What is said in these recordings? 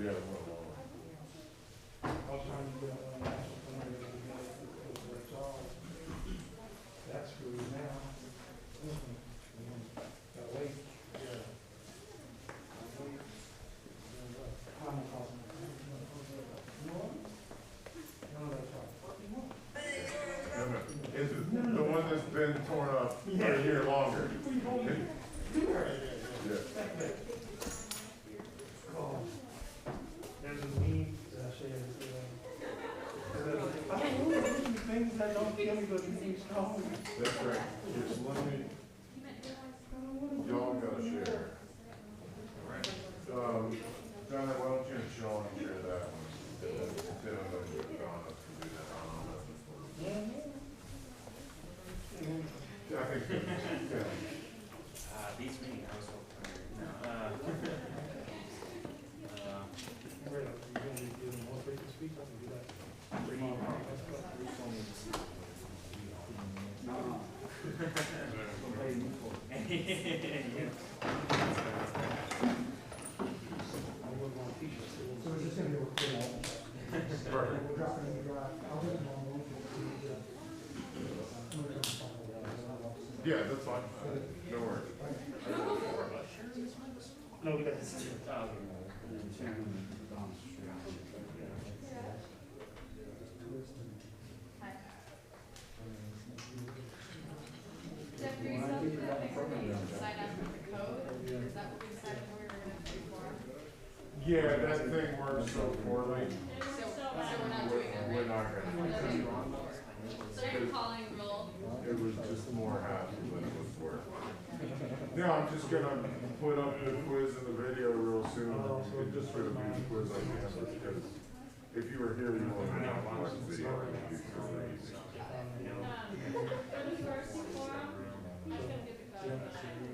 Yeah, well, I'm trying to get a national plan that's all. That's screwed now. Gotta wait. yeah. How much cost? No, that's right. Is it the one that's been torn up for a year longer? Yeah. Oh, there's a meme that I shared. I don't know things that don't kill me, but keep me strong. That's right. Just let me, y'all gotta share. Johnette, why don't you and Sean share that one? Then I'm going to get Adonis to do that. I think, yeah. Beats me. I was hoping. You're going to give them more frequent speech, I can do that. So it's just going to be recorded. Perfect. We're dropping in the drive. I'll get them on. Yeah, that's fine. No worries. No, we got this. Jeff, for yourself, did that make sure you sign up with the code? Is that what we decided we were going to pay for? Yeah, that thing works so poorly. So we're not doing that, We're right? not gonna. So you're calling roll? It was just more hassle than it was worth. No, I'm just gonna put up the quiz in the video real soon. It's just gonna be the quiz on campus, because if you were here, you wouldn't have watched the video. It'd be super easy. For the first forum, I'm going to get the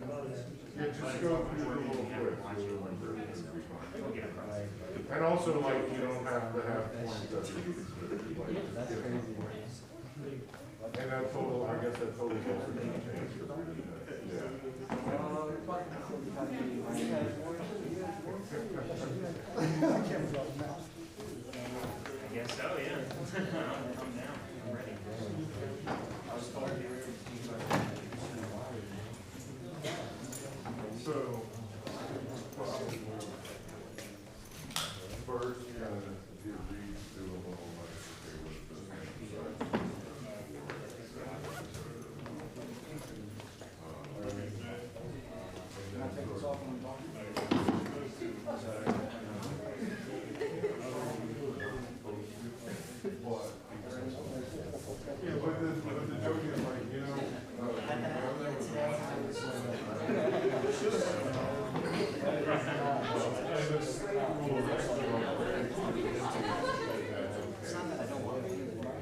code. Yeah, just go through the little quiz, you'll remember it, it'll be fine. And also, like, you don't have to have points every week, like, just get enough points. And that total, I guess that total is also gonna change, because we didn't, I guess so, yeah. I'm down. I'm ready. I was told they were So, first, you're gonna get Reid to do a little, like, okay, what is this? Yeah, but the joke is like, you know,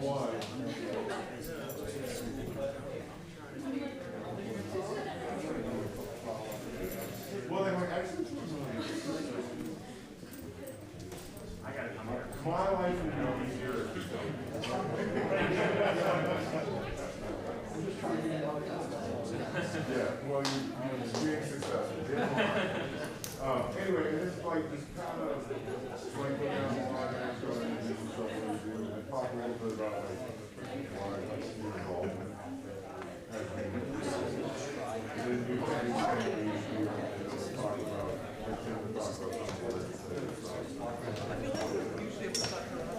why? Well, they like, actually, I gotta come here. my life would be easier if you don't. Yeah, well, you're being successful. Anyway, it's like this kind of like go down the line and go and do stuff that we do, and talk a little bit about like your involvement as we then you can talk about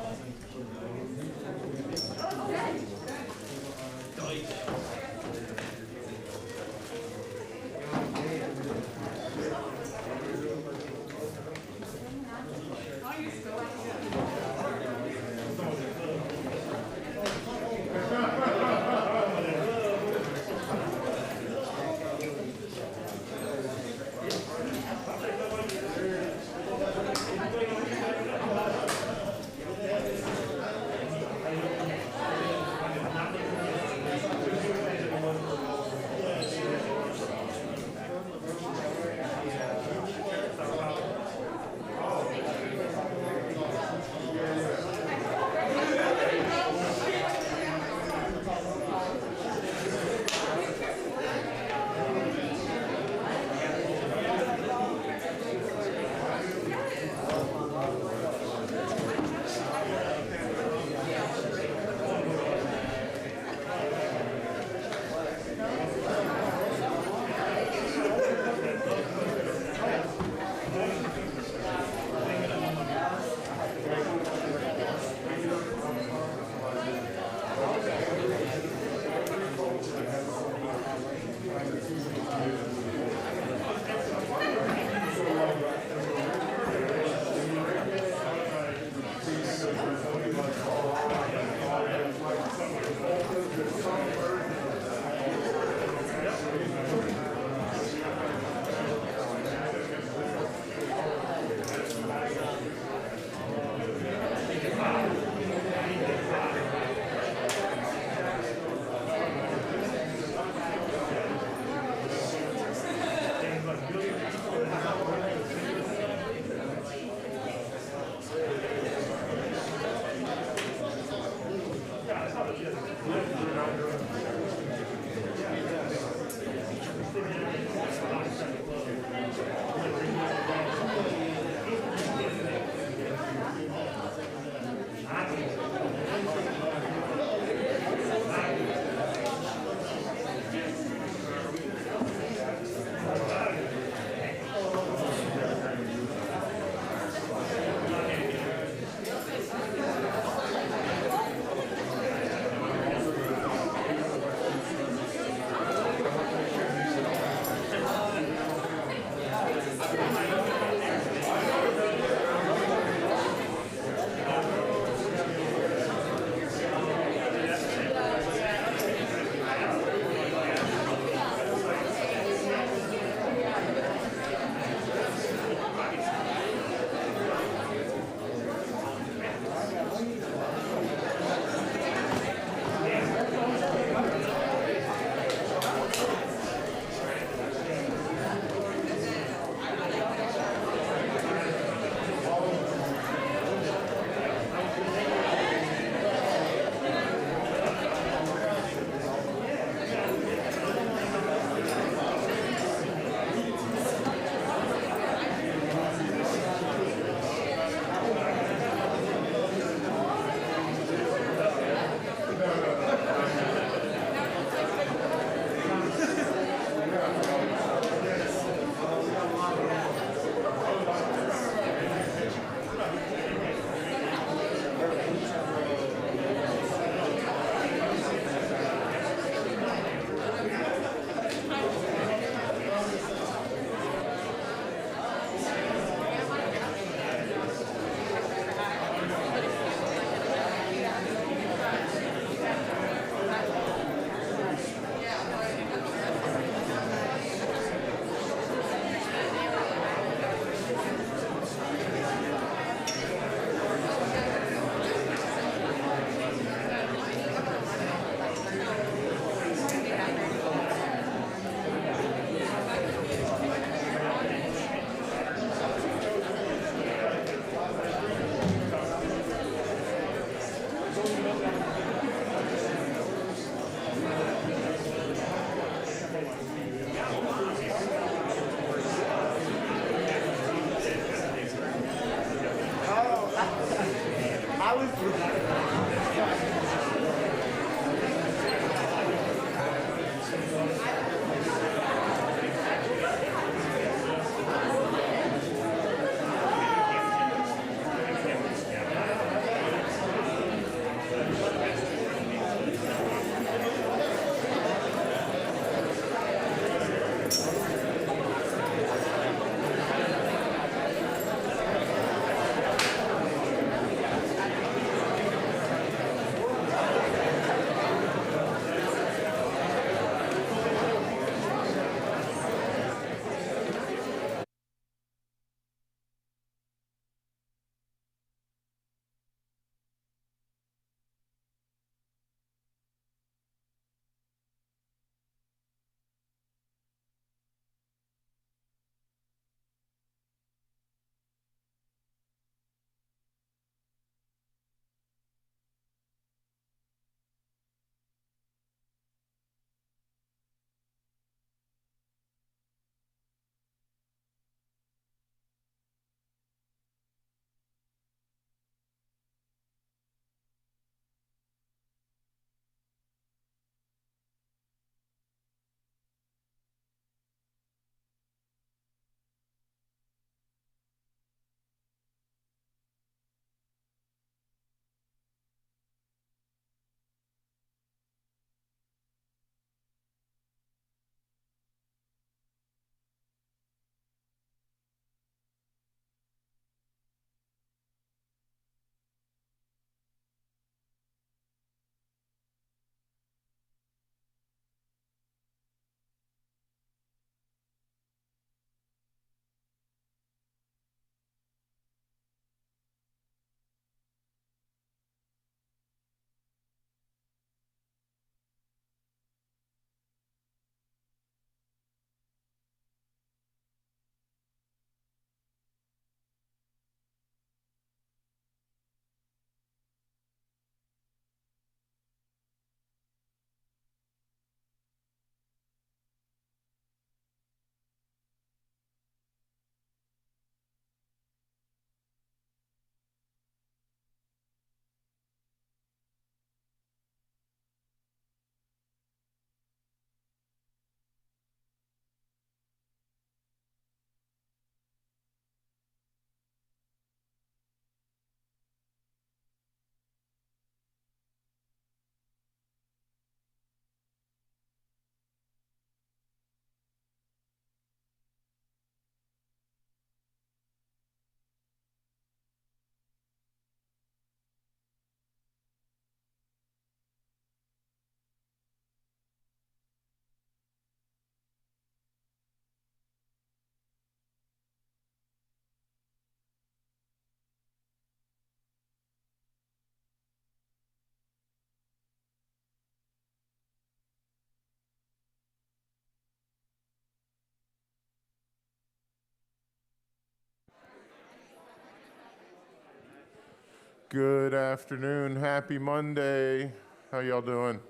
Good afternoon. Happy Monday. How y'all doing?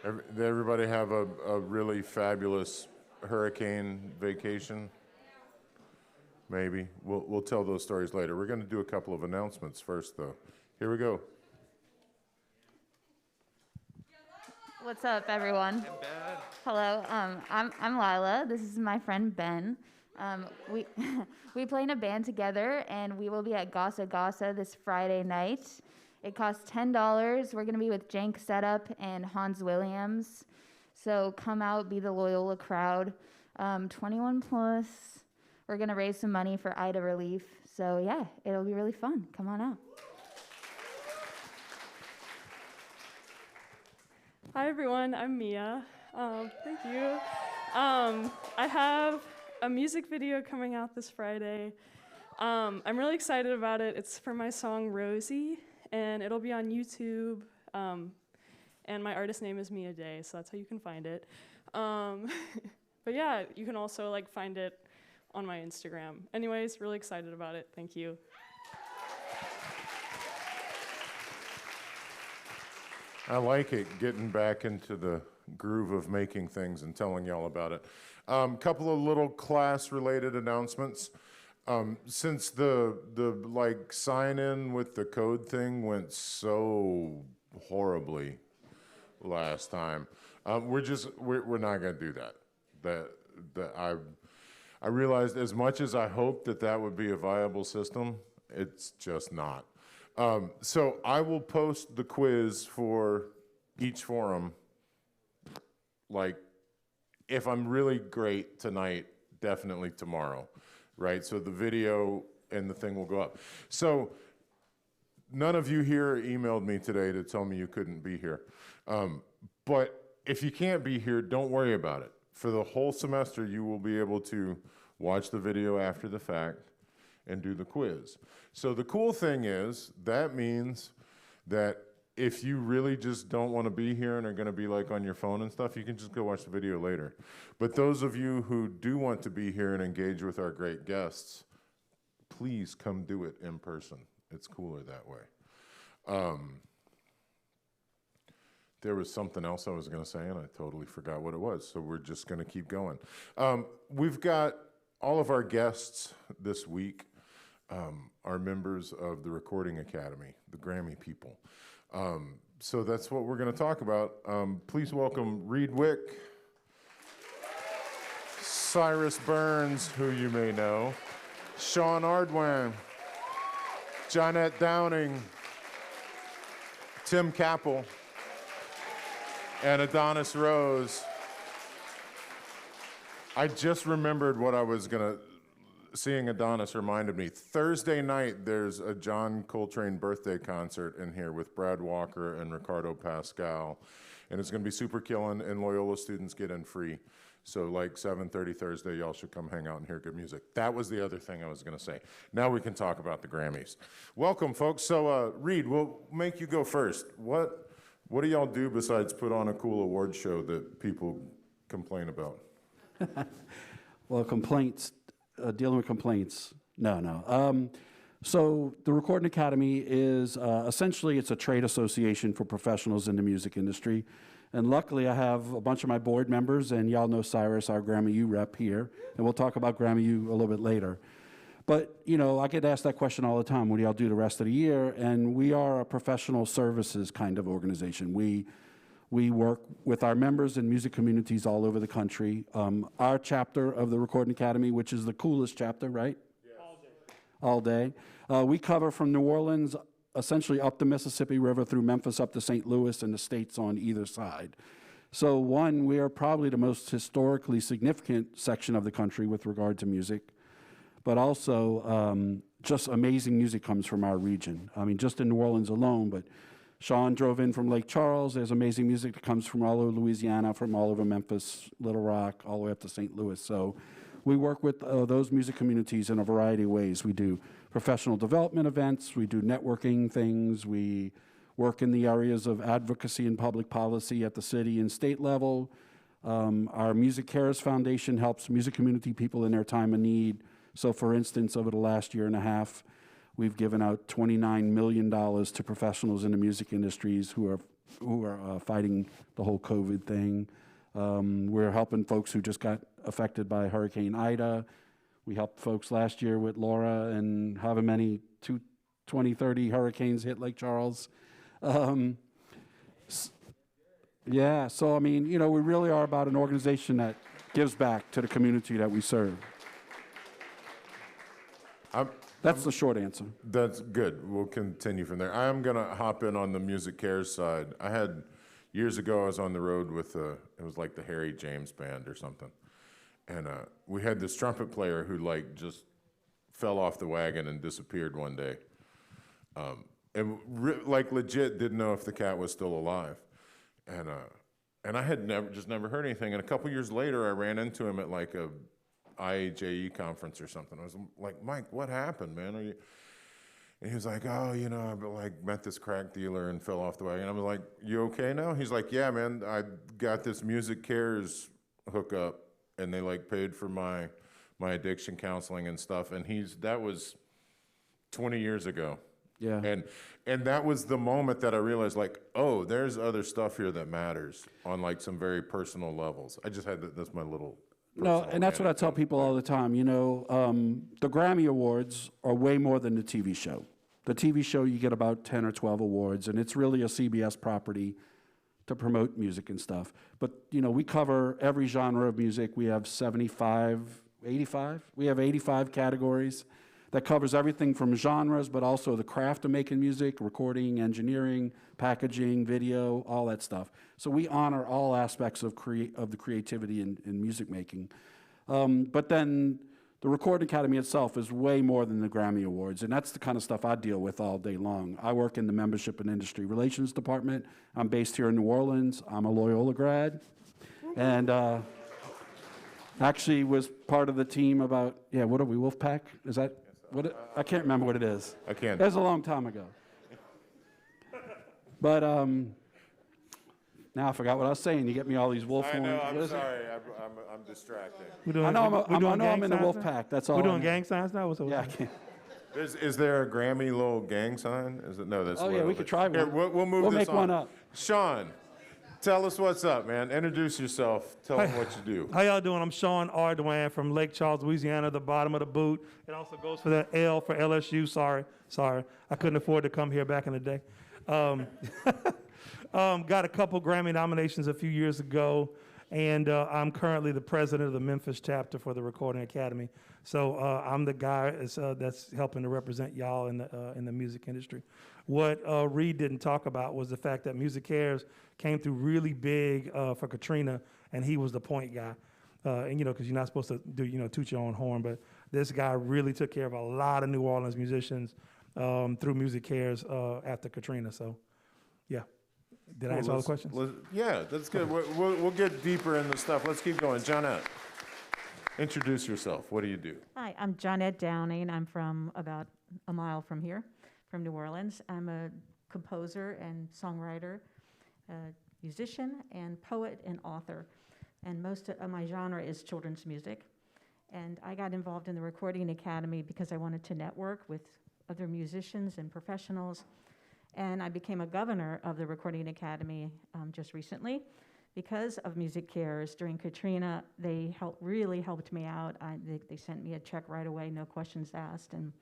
Did everybody have a really fabulous hurricane vacation? Maybe. We'll tell those stories later. We're going to do a couple of announcements first, though. Here we go. What's up, everyone? Hello. I'm Lila. This is my friend Ben. We we play in a band together, and we will be at Gasa Gasa this Friday night. It costs $10. We're gonna be with Jank Setup and Hans Williams. So come out, be the Loyola crowd. 21 plus. We're gonna raise some money for Ida relief. So yeah, it'll be really fun. Come on out. Hi everyone, I'm Mia. Thank you. I have a music video coming out this Friday. I'm really excited about it. It's for my song Rosie, and it'll be on YouTube. And my artist name is Mia Day, so that's how you can find it. But yeah, you can also find it on my Instagram. Anyways, really excited about it. Thank you. I like it, getting back into the groove of making things and telling y'all about it. Couple of little class-related announcements. Since the like sign in with the code thing went so horribly last time, we're not gonna do that. That I realized, as much as I hoped that would be a viable system, it's just not. So I will post the quiz for each forum. Like, if I'm really great tonight, definitely tomorrow, right? So the video and the thing will go up. So none of you here emailed me today to tell me you couldn't be here. But if you can't be here, don't worry about it. For the whole semester, you will be able to watch the video after the fact and do the quiz. So the cool thing is, that means that if you really just don't want to be here and are going to be like on your phone and stuff, you can just go watch the video later. But those of you who do want to be here and engage with our great guests, please come do it in person. It's cooler that way. There was something else I was going to say, and I totally forgot what it was, so we're just going to keep going. We've got all of our guests this week are members of the Recording Academy, the Grammy people. So that's what we're going to talk about. Please welcome Reid Wick, Cyrus Burns, who you may know, Sean Ardoin, Johnette Downing, Tim Kappel, and Adonis Rose. I just remembered what I was going to, seeing Adonis reminded me. Thursday night, there's a John Coltrane birthday concert in here with Brad Walker and Ricardo Pascal. And it's going to be super killing, and Loyola students get in free. So like 7:30 Thursday, y'all should come hang out and hear good music. That was the other thing I was going to say. Now we can talk about the Grammys. Welcome, folks. So Reid, we'll make you go first. What do y'all do besides put on a cool award show that people complain about? Well, complaints, dealing with complaints, no. So the Recording Academy is essentially, it's a trade association for professionals in the music industry. And luckily I have a bunch of my board members, and y'all know Cyrus, our Grammy U rep here, and we'll talk about Grammy U a little bit later. But, you know, I get asked that question all the time, what do y'all do the rest of the year? And we are a professional services kind of organization. We work with our members in music communities all over the country. Our chapter of the Recording Academy, which is the coolest chapter, right? Yes. All day. We cover from New Orleans, essentially up the Mississippi River through Memphis, up to St. Louis, and the states on either side. So one, we are probably the most historically significant section of the country with regard to music, but also just amazing music comes from our region. I mean, just in New Orleans alone, but Sean drove in from Lake Charles. There's amazing music that comes from all over Louisiana, from all over Memphis, Little Rock, all the way up to St. Louis. So we work with those music communities in a variety of ways. We do professional development events. We do networking things. We work in the areas of advocacy and public policy at the city and state level. Our Music Cares Foundation helps music community people in their time of need. So for instance, over the last year and a half, we've given out $29 million to professionals in the music industries who are fighting the whole COVID thing. We're helping folks who just got affected by Hurricane Ida. We helped folks last year with Laura and however many 20, 30 hurricanes hit Lake Charles. Yeah, so I mean, you know, we really are about an organization that gives back to the community that we serve. That's the short answer. That's good. We'll continue from there. I'm going to hop in on the Music Cares side. Years ago, I was on the road with, it was like the Harry James Band or something. And we had this trumpet player who like just fell off the wagon and disappeared one day. And like legit didn't know if the cat was still alive. And I had never heard anything. And a couple years later, I ran into him at like a IAJE conference or something. I was like, Mike, what happened, man? And he was like, oh, you know, I like met this crack dealer and fell off the wagon. I was like, you okay now? He's like, yeah, man, I got this Music Cares hookup, and they like paid for my addiction counseling and stuff. And that was 20 years ago. Yeah. And that was the moment that I realized, like, oh, there's other stuff here that matters on like some very personal levels. I just had that's my little No, personal and that's what I tell management. people all the time. You know, the Grammy Awards are way more than the TV show. The TV show, you get about 10 or 12 awards, and it's really a CBS property to promote music and stuff. But, you know, we cover every genre of music. We have 75, 85? We have 85 categories that covers everything from genres, but also the craft of making music, recording, engineering, packaging, video, all that stuff. So we honor all aspects of the creativity in music making. But then the Recording Academy itself is way more than the Grammy Awards, and that's the kind of stuff I deal with all day long. I work in the Membership and Industry Relations Department. I'm based here in New Orleans. I'm a Loyola grad, and actually was part of the team about, what are we, Wolfpack? Is that, I can't remember what it is. I can't. That was a long time ago. But now I forgot what I was saying. You get me all these wolf I horns. know, What I'm is it? sorry, I'm distracted. I know I'm gang in the signs wolf now? pack. That's all. We're I doing know. gang signs now? What's up? Yeah, I can't. Is there a Grammy little gang sign? Is it? No, that's. Oh, yeah, we Loyola. could try Here, one. we'll move We'll this make on. one up. Sean, tell us what's up, man. Introduce yourself. Tell them what you do. How y'all doing? I'm Sean Ardoin from Lake Charles, Louisiana, the bottom of the boot. It also goes for that L for LSU. Sorry. I couldn't afford to come here back in the day. Got a couple Grammy nominations a few years ago, and I'm currently the president of the Memphis chapter for the Recording Academy. So I'm the guy that's helping to represent y'all in the music industry. What Reid didn't talk about was the fact that Music Cares came through really big for Katrina, and he was the point guy. And because you're not supposed to do, toot your own horn, but this guy really took care of a lot of New Orleans musicians through Music Cares after Katrina. So, yeah. Did I answer all the questions? Yeah, that's good. We'll get deeper in the stuff. Let's keep going. Johnette, introduce yourself. What do you do? Hi, I'm Johnette Downing. I'm from about a mile from here, from New Orleans. I'm a composer and songwriter, musician, and poet and author. And most of my genre is children's music. And I got involved in the Recording Academy because I wanted to network with other musicians and professionals. And I became a governor of the Recording Academy just recently because of Music Cares. During Katrina, they really helped me out. They sent me a check right away, no questions asked, and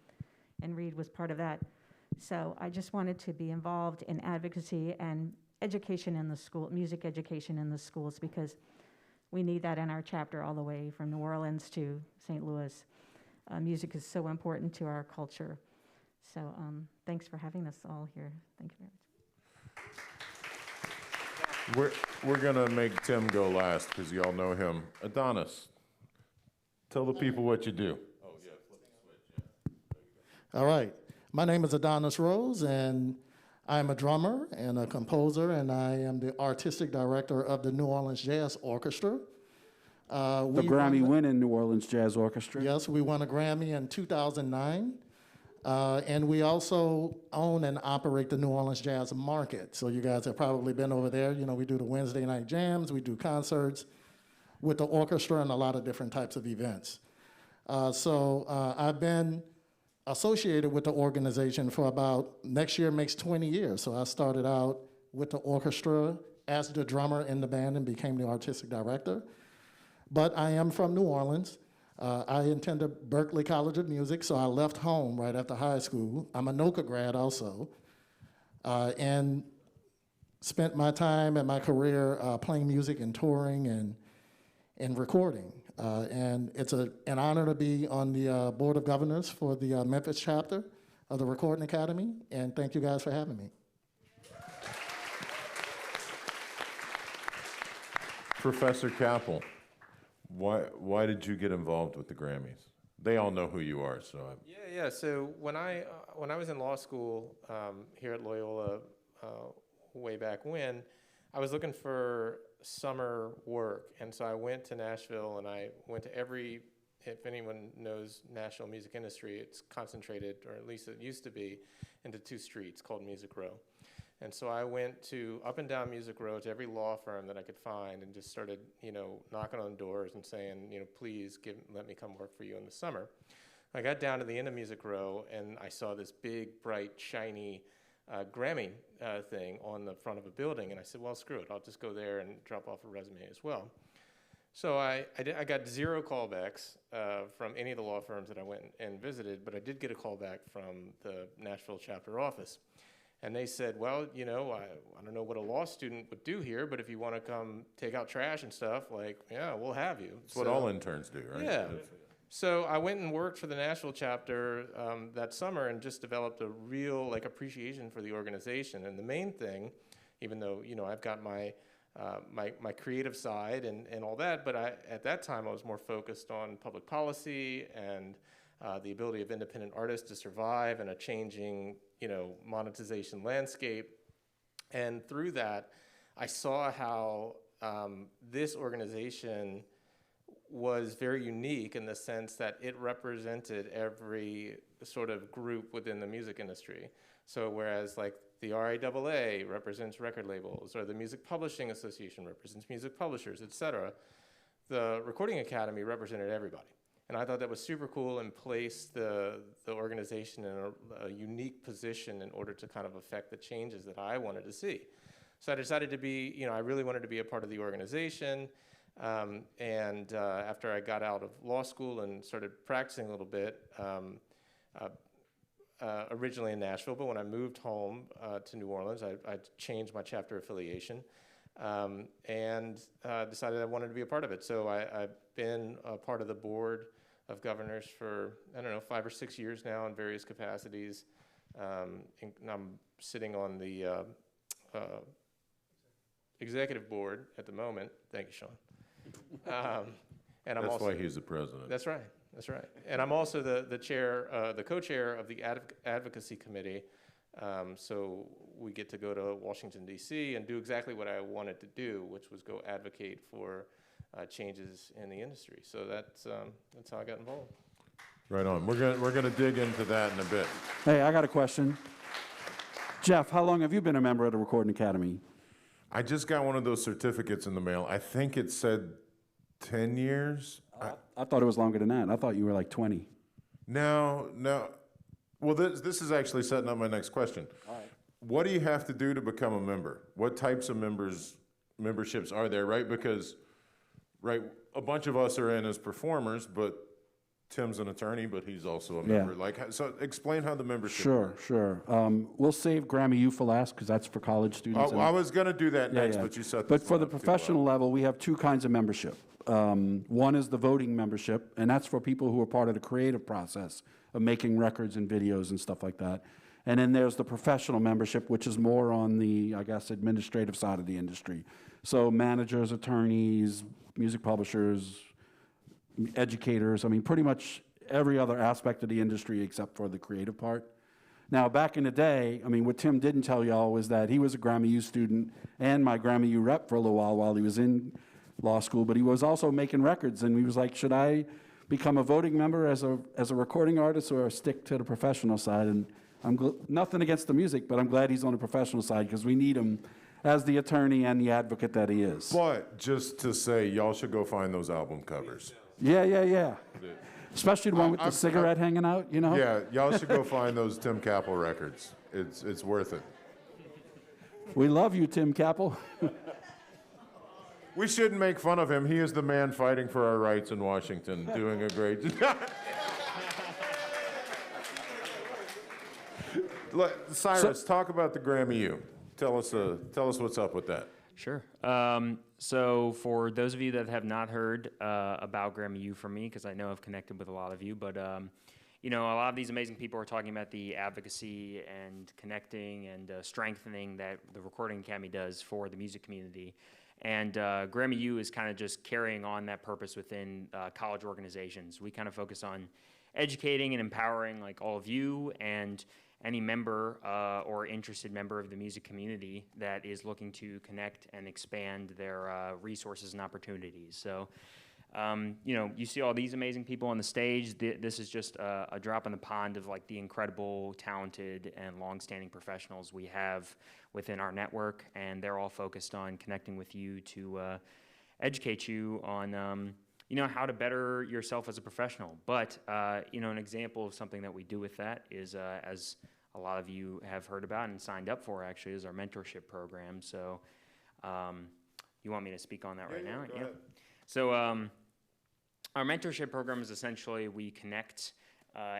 Reid was part of that. So I just wanted to be involved in advocacy and education in the school, music education in the schools, because we need that in our chapter all the way from New Orleans to St. Louis. Music is so important to our culture. So thanks for having us all here. Thank you very much. We're gonna make Tim go last because y'all know him. Adonis, tell the people what you do. Oh yeah, flip the switch. Yeah. All right. My name is Adonis Rose, and I'm a drummer and a composer, and I am the artistic director of the New Orleans Jazz Orchestra. The Grammy-winning New Orleans Jazz Orchestra. Yes, we won a Grammy in 2009. And we also own and operate the New Orleans Jazz Market. So you guys have probably been over there. We do the Wednesday night jams, we do concerts with the orchestra and a lot of different types of events. So I've been associated with the organization for about, next year makes 20 years. So I started out with the orchestra as the drummer in the band and became the artistic director. But I am from New Orleans. I attended Berklee College of Music, so I left home right after high school. I'm a NOCA grad also, and spent my time and my career playing music and touring and recording. And it's an honor to be on the Board of Governors for the Memphis chapter of the Recording Academy, and thank you guys for having me. Professor Kappel, why did you get involved with the Grammys? They all know who you are, so. Yeah. So when I was in law school here at Loyola way back when, I was looking for summer work, and so I went to Nashville, and I went to every. If anyone knows national music industry, it's concentrated, or at least it used to be, into 2 streets called Music Row. And so I went to up and down Music Row to every law firm that I could find and just started, knocking on doors and saying, please let me come work for you in the summer. I got down to the end of Music Row and I saw this big, bright, shiny Grammy thing on the front of a building. And I said, well, screw it. I'll just go there and drop off a resume as well. So I got 0 callbacks from any of the law firms that I went and visited, but I did get a call back from the Nashville chapter office. And they said, well, you know, I don't know what a law student would do here, but if you want to come take out trash and stuff, like, yeah, we'll have you. That's what all interns do, right? Yeah. So I went and worked for the Nashville chapter that summer and just developed a real like appreciation for the organization. And the main thing, even though, you know, I've got my my creative side and all that, but at that time I was more focused on public policy and the ability of independent artists to survive in a changing, you know, monetization landscape. And through that, I saw how this organization was very unique in the sense that it represented every sort of group within the music industry. So whereas like the RIAA represents record labels, or the Music Publishing Association represents music publishers, etc., the Recording Academy represented everybody. And I thought that was super cool and placed the organization in a unique position in order to kind of affect the changes that I wanted to see. So I decided to be, you know, I really wanted to be a part of the organization. After I got out of law school and started practicing a little bit, originally in Nashville, but when I moved home to New Orleans, I changed my chapter affiliation and decided I wanted to be a part of it. So I've been a part of the board of governors for, I don't know, 5 or 6 years now in various capacities. And I'm sitting on the executive board at the moment. Thank you, Sean. And I'm That's also, why he's the president. That's right. That's right. And I'm also the chair, the co-chair of the advocacy committee. So we get to go to Washington, D.C. and do exactly what I wanted to do, which was go advocate for changes in the industry. So that's how I got involved. Right on. We're gonna dig into that in a bit. Hey, I got a question. Jeff, how long have you been a member of the Recording Academy? I just got one of those certificates in the mail. I think it said 10 years. I thought it was longer than that. I thought you were like 20. No. Well, this is actually setting up my next question. All right. What do you have to do to become a member? What types of memberships are there, right? Because, right, a bunch of us are in as performers, but Tim's an attorney, but he's also a member. Like, so explain how the membership works. Sure. We'll save Grammy U for last because that's for college students. I was going to do that next, Yeah. but you set But this for one the up too professional well. level, we have 2 kinds of membership. One is the voting membership, and that's for people who are part of the creative process of making records and videos and stuff like that. And then there's the professional membership, which is more on the, I guess, administrative side of the industry. So managers, attorneys, music publishers, educators, I mean, pretty much every other aspect of the industry except for the creative part. Now, back in the day, I mean, what Tim didn't tell y'all was that he was a Grammy U student and my Grammy U rep for a little while he was in law school, but he was also making records, and he was like, should I become a voting member as a recording artist or stick to the professional side? And I'm nothing against the music, but I'm glad he's on the professional side because we need him as the attorney and the advocate that he is. But just to say, y'all should go find those album covers. Yeah. Especially the one with the cigarette hanging out, you know? Yeah, y'all should go find those Tim Kappel records. It's worth it. We love you, Tim Kappel. We shouldn't make fun of him. He is the man fighting for our rights in Washington, doing a great job. Cyrus, talk about the Grammy U. Tell us what's up with that. Sure. So for those of you that have not heard about Grammy U from me, because I know I've connected with a lot of you, but you know, a lot of these amazing people are talking about the advocacy and connecting and strengthening that the Recording Academy does for the music community. And Grammy U is kind of just carrying on that purpose within college organizations. We kind of focus on educating and empowering like all of you and any member or interested member of the music community that is looking to connect and expand their resources and opportunities. So, you know, you see all these amazing people on the stage. This is just a drop in the pond of like the incredible, talented, and long-standing professionals we have within our network, and they're all focused on connecting with you to educate you on you know, how to better yourself as a professional. But, you know, an example of something that we do with that is, as a lot of you have heard about and signed up for, actually, is our mentorship program. So you want me to speak on that right now? Go ahead. So our mentorship program is essentially we connect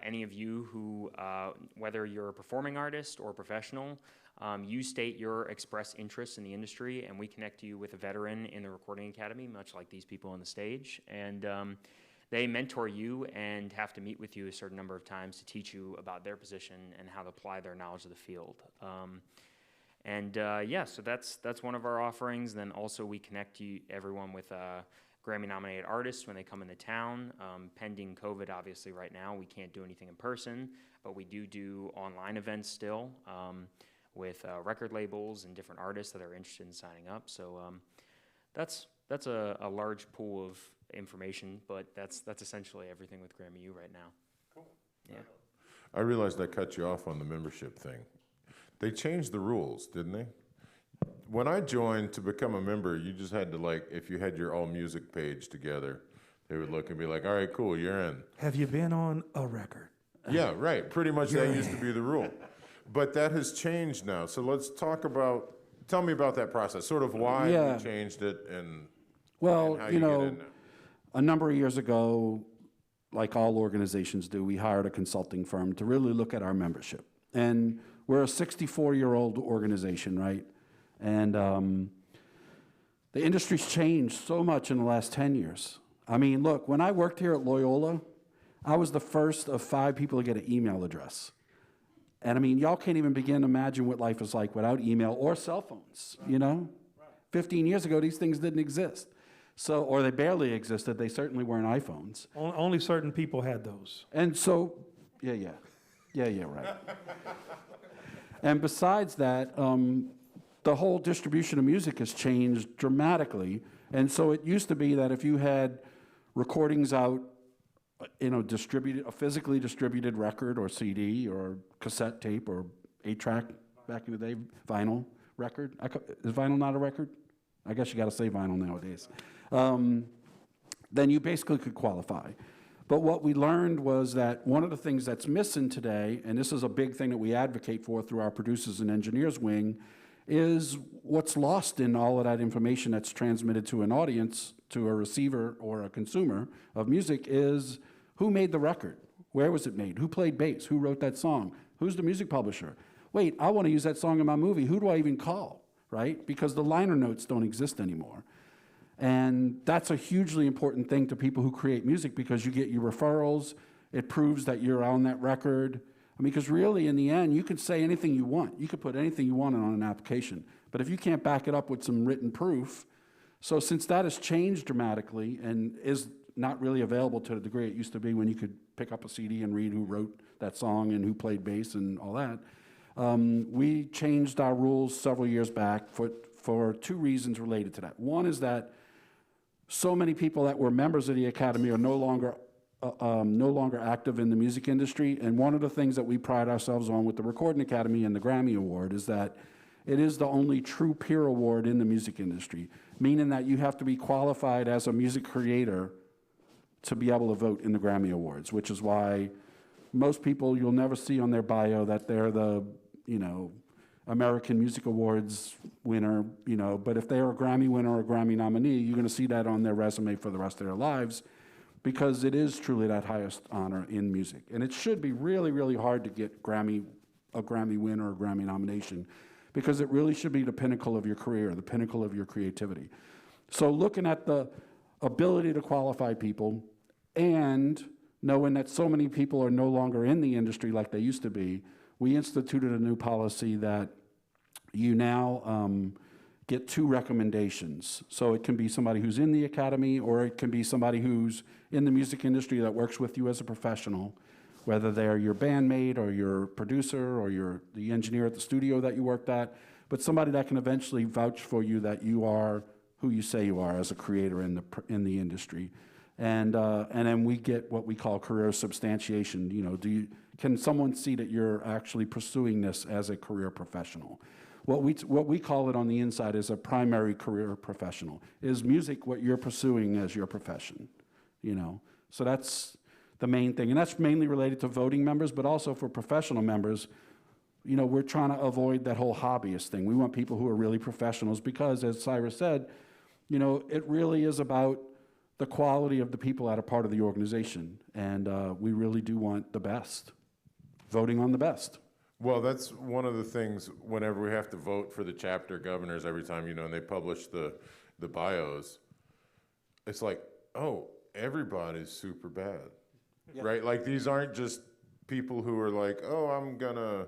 any of you who, whether you're a performing artist or professional, you state your express interest in the industry, and we connect you with a veteran in the Recording Academy, much like these people on the stage. And they mentor you and have to meet with you a certain number of times to teach you about their position and how to apply their knowledge of the field. Yeah, so that's one of our offerings. Then also we connect everyone with Grammy-nominated artists when they come into town. Pending COVID, obviously, right now, we can't do anything in person, but we do online events still with record labels and different artists that are interested in signing up. So that's a large pool of information, but that's essentially everything with Grammy U right now. Cool. Yeah. I realized I cut you off on the membership thing. They changed the rules, didn't they? When I joined to become a member, you just had to, like, if you had your all music page together, they would look and be like, all right, cool, you're in. Have you been on a record? Yeah, right. Pretty much that used to be the rule. But that has changed now. So let's talk about, tell me about that process, sort of why you changed it and, Well, and how you get know, in now. a number of years ago, like all organizations do, we hired a consulting firm to really look at our membership. And we're a 64-year-old organization, right? And the industry's changed so much in the last 10 years. I mean, look, when I worked here at Loyola, I was the first of 5 people to get an email address. And I mean, y'all can't even begin to imagine what life is like without email or cell phones, you know? 15 years ago, these things didn't exist. So, or they barely existed. They certainly weren't iPhones. Only certain people had those. And so, right. And besides that, the whole distribution of music has changed dramatically. And so it used to be that if you had recordings out, you know, a physically distributed record or CD or cassette tape or 8-track back in the day, vinyl record. Is vinyl not a record? I guess you got to say vinyl nowadays. Then you basically could qualify. But what we learned was that one of the things that's missing today, and this is a big thing that we advocate for through our producers and engineers wing, is what's lost in all of that information that's transmitted to an audience, to a receiver or a consumer of music, is who made the record? Where was it made? Who played bass? Who wrote that song? Who's the music publisher? Wait, I want to use that song in my movie. Who do I even call, right? Because the liner notes don't exist anymore. And that's a hugely important thing to people who create music because you get your referrals. It proves that you're on that record. I mean, because really, in the end, you could say anything you want. You could put anything you want on an application. But if you can't back it up with some written proof, so since that has changed dramatically and is not really available to the degree it used to be when you could pick up a CD and read who wrote that song and who played bass and all that, we changed our rules several years back for 2 reasons related to that. One is that so many people that were members of the Academy are no longer active in the music industry, and one of the things that we pride ourselves on with the Recording Academy and the Grammy Award is that it is the only true peer award in the music industry, meaning that you have to be qualified as a music creator to be able to vote in the Grammy Awards, which is why most people, you'll never see on their bio that they're the, you know, American Music Awards winner, you know, but if they're a Grammy winner or a Grammy nominee, you're going to see that on their resume for the rest of their lives because it is truly that highest honor in music. And it should be really, really hard to get a Grammy win or a Grammy nomination because it really should be the pinnacle of your career, the pinnacle of your creativity. So looking at the ability to qualify people and knowing that so many people are no longer in the industry like they used to be, we instituted a new policy that you now get 2 recommendations. So it can be somebody who's in the Academy, or it can be somebody who's in the music industry that works with you as a professional, whether they're your bandmate or your producer or the engineer at the studio that you worked at, but somebody that can eventually vouch for you that you are who you say you are as a creator in the industry. And then we get what we call career substantiation. You know, can someone see that you're actually pursuing this as a career professional? What we call it on the inside is a primary career professional. Is music what you're pursuing as your profession? You know, so that's the main thing. And that's mainly related to voting members, but also for professional members. You know, we're trying to avoid that whole hobbyist thing. We want people who are really professionals because, as Cyrus said, you know, it really is about the quality of the people that are part of the organization. And we really do want the best, voting on the best. Well, that's one of the things whenever we have to vote for the chapter governors every time, and they publish the bios, it's like, oh, everybody's super bad, right? Like, these aren't just people who are like, oh, I'm gonna,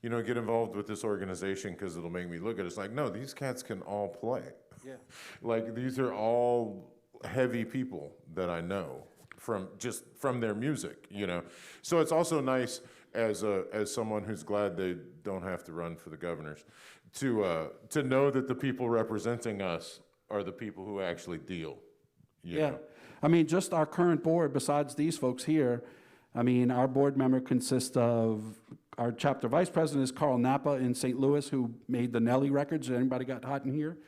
get involved with this organization because it'll make me look good. It's like, no, these cats can all play. Yeah. Like, these are all heavy people that I know from their music, So it's also nice as someone who's glad they don't have to run for the governors, to know that the people representing us are the people who actually deal. You know? I mean, just our current board, besides these folks here, I mean, our board member consists of, our chapter vice president is Carl Napa in St. Louis, who made the Nelly records. Anybody got hot in here?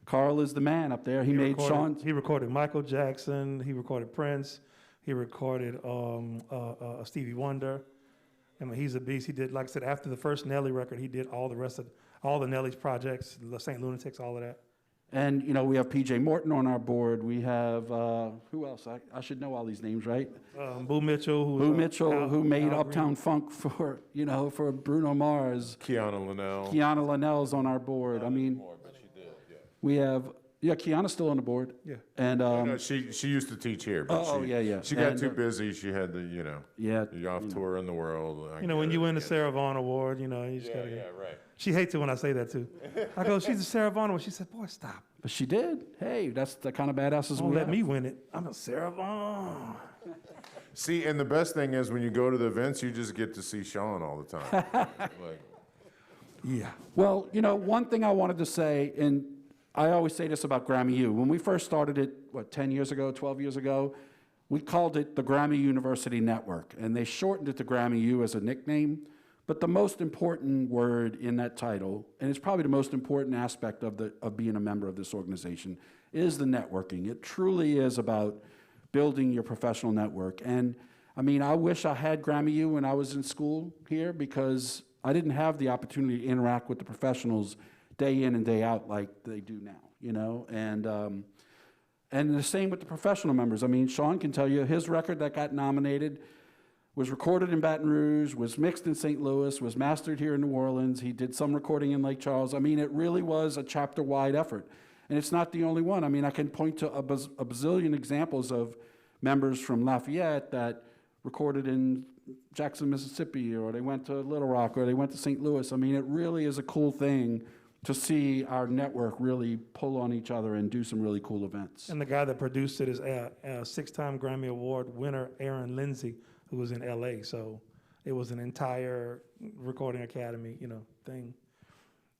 Carl is the man up there. He made Sean's. He recorded Michael Jackson. He recorded Prince. He recorded Stevie Wonder. I mean, he's a beast. He did, like I said, after the first Nelly record, he did all the rest of all the Nelly's projects, the St. Lunatics, all of that. And, we have P.J. Morton on our board. We have, who else? I should know all these names, right? Boo Mitchell. Who made Uptown Funk for, for Bruno Mars. Kiana Linnell. Kiana Linnell's on our board. I mean, More, but she did, we have, Kiana's still on the board. Yeah. And, No, she used to teach here, but she got too busy. She had to, you're off touring the world. When you win the Sarah Vaughan Award, you just gotta get. Right. She hates it when I say that too. I go, she's a Sarah Vaughan Award. She said, boy, stop. But she did. Hey, that's the kind of badasses Don't we let have. me win it. I'm a Sarah Vaughan. See, and the best thing is when you go to the events, you just get to see Sean all the time. Yeah. Well, one thing I wanted to say, and I always say this about Grammy U. When we first started it, 10 years ago, 12 years ago, we called it the Grammy University Network, and they shortened it to Grammy U as a nickname. But the most important word in that title, and it's probably the most important aspect of being a member of this organization, is the networking. It truly is about building your professional network. And I mean, I wish I had Grammy U when I was in school here, because I didn't have the opportunity to interact with the professionals day in and day out like they do now, And the same with the professional members. I mean, Sean can tell you his record that got nominated was recorded in Baton Rouge, was mixed in St. Louis, was mastered here in New Orleans. He did some recording in Lake Charles. I mean, it really was a chapter-wide effort. And it's not the only one. I mean, I can point to a bazillion examples of members from Lafayette that recorded in Jackson, Mississippi, or they went to Little Rock, or they went to St. Louis. I mean, it really is a cool thing to see our network really pull on each other and do some really cool events. And the guy that produced it is a 6-time Grammy Award winner, Aaron Lindsay, who was in L.A., so it was an entire Recording Academy, thing.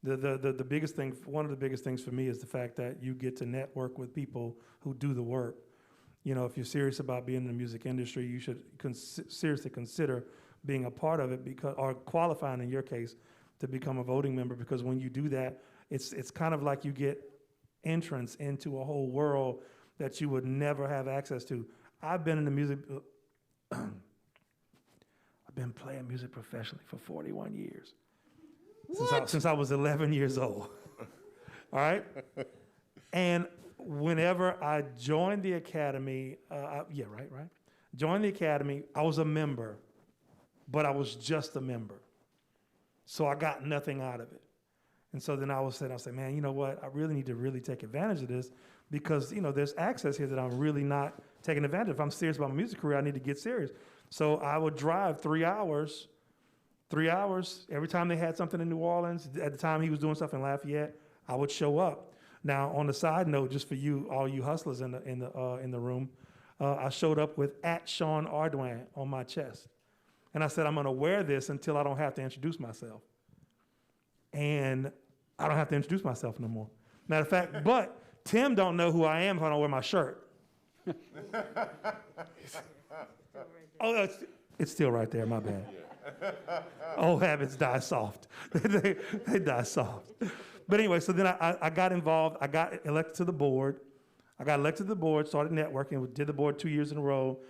The biggest thing, one of the biggest things for me is the fact that you get to network with people who do the work. If you're serious about being in the music industry, you should seriously consider being a part of it, or qualifying, in your case, to become a voting member, because when you do that, it's kind of like you get entrance into a whole world that you would never have access to. I've been in the music... I've been playing music professionally for 41 years. Since I was 11 years old. All right? And whenever I joined the academy, joined the academy, I was a member, but I was just a member. So I got nothing out of it. And so then I was saying, man, you know what? I really need to take advantage of this, because, there's access here that I'm really not taking advantage of. If I'm serious about my music career, I need to get serious. So I would drive 3 hours every time they had something in New Orleans. At the time he was doing stuff in Lafayette, I would show up. Now, on the side note, just for you, all you hustlers in the room, I showed up with @Sean Ardoin on my chest, and I said, I'm going to wear this until I don't have to introduce myself. And I don't have to introduce myself no more. Matter of fact, but Tim don't know who I am if I don't wear my shirt. Oh, it's still right there, my bad. Old habits die soft. they die soft. But anyway, so then I got involved. I got elected to the board. Started networking, did the board 2 years in a row.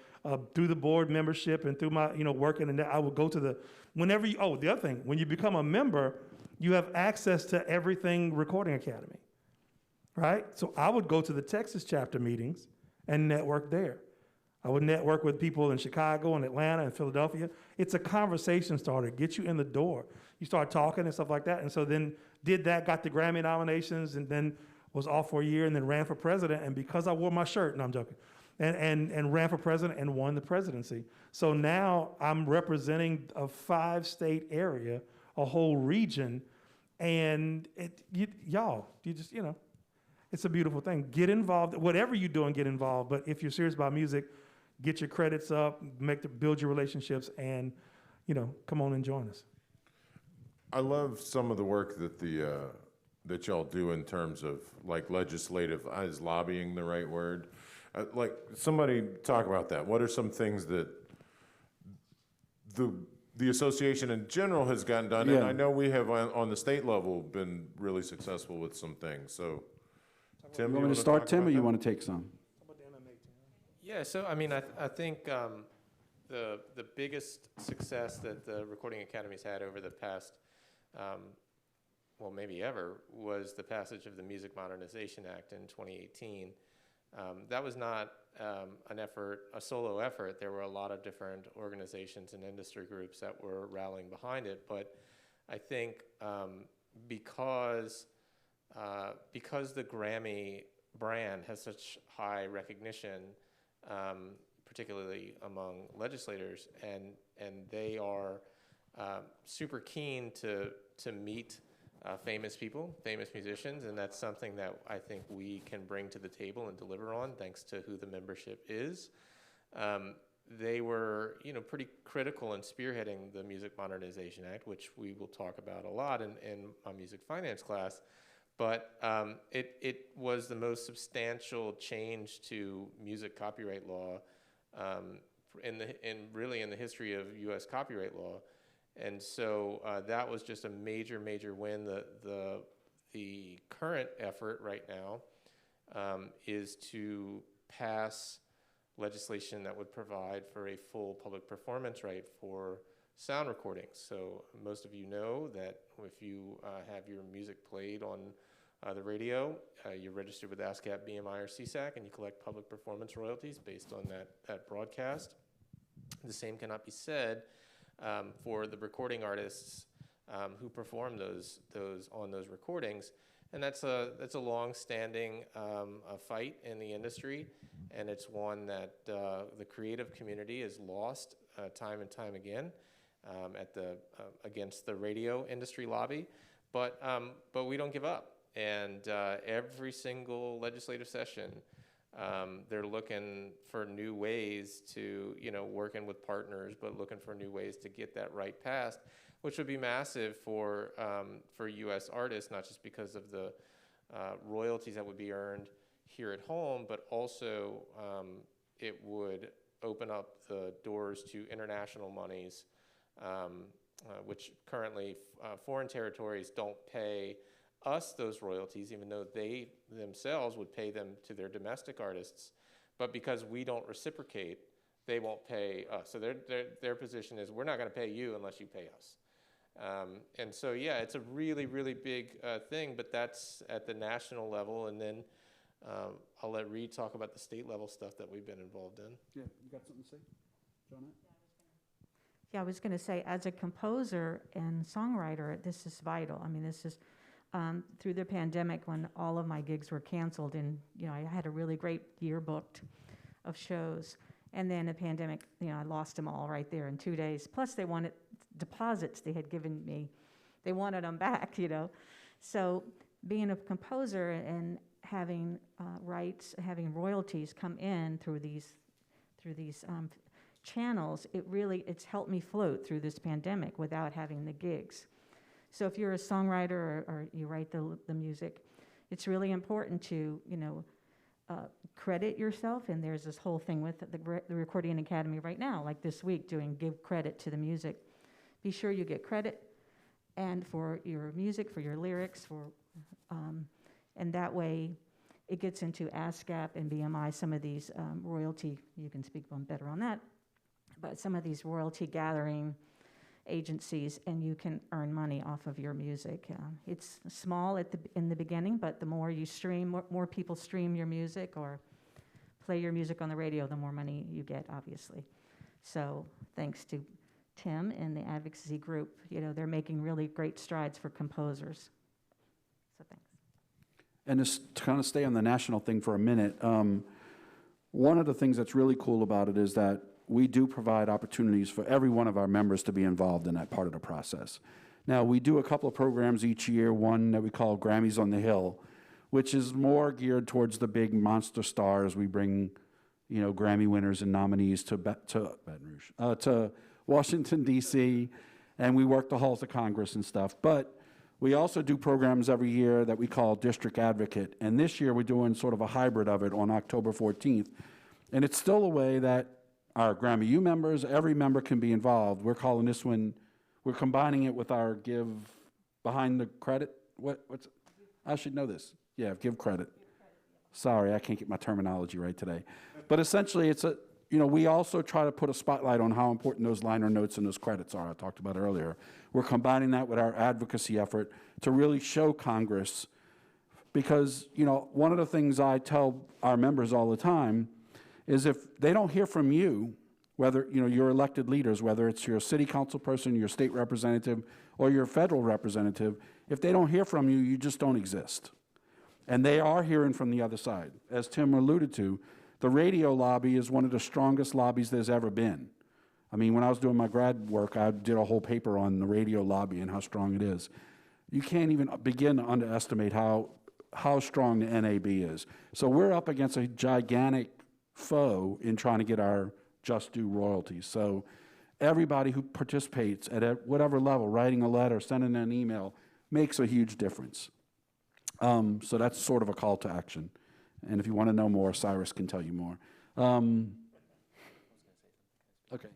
Through the board membership and through my, working, and I would go to the other thing, when you become a member, you have access to everything Recording Academy, right? So I would go to the Texas chapter meetings, and network there. I would network with people in Chicago and Atlanta and Philadelphia. It's a conversation starter, get you in the door. You start talking and stuff like that. And so then did that, got the Grammy nominations, and then was off for a year and then ran for president. And because I wore my shirt, no, I'm joking, and ran for president and won the presidency. So now I'm representing a 5-state area, a whole region, and y'all, it's a beautiful thing. Get involved, whatever you're doing, get involved. But if you're serious about music, get your credits up, build your relationships, and come on and join us. I love some of the work that that y'all do in terms of like legislative. Is lobbying the right word? Like somebody talk about that. What are some things that the association in general has gotten done? Yeah. And I know we have on the state level been really successful with some things. So, Tim, You want me to start, Tim, or you want to take some? Yeah, so I mean, I think the biggest success that the Recording Academy's had over the past, well, maybe ever, was the passage of the Music Modernization Act in 2018. That was not a solo effort. There were a lot of different organizations and industry groups that were rallying behind it. But I think because the Grammy brand has such high recognition, particularly among legislators, and they are super keen to meet famous people, famous musicians, and that's something that I think we can bring to the table and deliver on, thanks to who the membership is. They were, pretty critical in spearheading the Music Modernization Act, which we will talk about a lot in my music finance class. But it was the most substantial change to music copyright law in the history of U.S. copyright law, and so that was just a major win. The current effort right now is to pass legislation that would provide for a full public performance right for sound recordings. So most of you know that if you have your music played on the radio, you're registered with ASCAP, BMI, or CSAC, and you collect public performance royalties based on that broadcast. The same cannot be said for the recording artists who perform those on those recordings, and that's a long-standing fight in the industry, and it's one that the creative community has lost time and time again against the radio industry lobby, but we don't give up. And every single legislative session, they're looking for new ways to, working with partners, but looking for new ways to get that right passed, which would be massive for U.S. artists, not just because of the royalties that would be earned here at home, but also it would open up the doors to international monies, which currently foreign territories don't pay us those royalties, even though they themselves would pay them to their domestic artists. But because we don't reciprocate, they won't pay us. So their position is, we're not going to pay you unless you pay us. And so, yeah, it's a really, really big thing, but that's at the national level. And then I'll let Reid talk about the state level stuff that we've been involved in. Yeah, you got something to say, Johnette? Yeah, I was going to say, as a composer and songwriter, this is vital. I mean, this is through the pandemic, when all of my gigs were canceled, and I had a really great year booked of shows, and then the pandemic, I lost them all right there in 2 days. Plus, they wanted deposits they had given me; they wanted them back, So, being a composer and having rights, having royalties come in through these channels, it's helped me float through this pandemic without having the gigs. So if you're a songwriter or you write the music, it's really important to, credit yourself. And there's this whole thing with the Recording Academy right now, like this week, give credit to the music. Be sure you get credit and for your music, for your lyrics, and that way it gets into ASCAP and BMI, some of these royalty, you can speak better on that, but some of these royalty gathering agencies, and you can earn money off of your music. It's small in the beginning, but the more you stream, more people stream your music or play your music on the radio, the more money you get, obviously. So thanks to Tim and the advocacy group, they're making really great strides for composers. So thanks. And just to kind of stay on the national thing for a minute, one of the things that's really cool about it is that we do provide opportunities for every one of our members to be involved in that part of the process. Now, we do a couple of programs each year, one that we call Grammys on the Hill, which is more geared towards the big monster stars. We bring, Grammy winners and nominees to Baton Rouge, to Washington, D.C., and we work the halls of Congress and stuff. But we also do programs every year that we call District Advocate, and this year we're doing sort of a hybrid of it on October 14th. And it's still a way that our Grammy U members, every member can be involved. We're calling this one, we're combining it with our give behind the credit. What's I should know this. Yeah, give credit. Sorry, I can't get my terminology right today. But essentially, it's we also try to put a spotlight on how important those liner notes and those credits are, I talked about earlier. We're combining that with our advocacy effort to really show Congress, because, one of the things I tell our members all the time is if they don't hear from you, whether, your elected leaders, whether it's your city council person, your state representative, or your federal representative, if they don't hear from you, you just don't exist. And they are hearing from the other side. As Tim alluded to, the radio lobby is one of the strongest lobbies there's ever been. I mean, when I was doing my grad work, I did a whole paper on the radio lobby and how strong it is. You can't even begin to underestimate how strong the NAB is. So we're up against a gigantic foe in trying to get our just due royalties. So everybody who participates at whatever level, writing a letter, sending an email, makes a huge difference. So that's sort of a call to action. And if you want to know more, Cyrus can tell you more. Okay.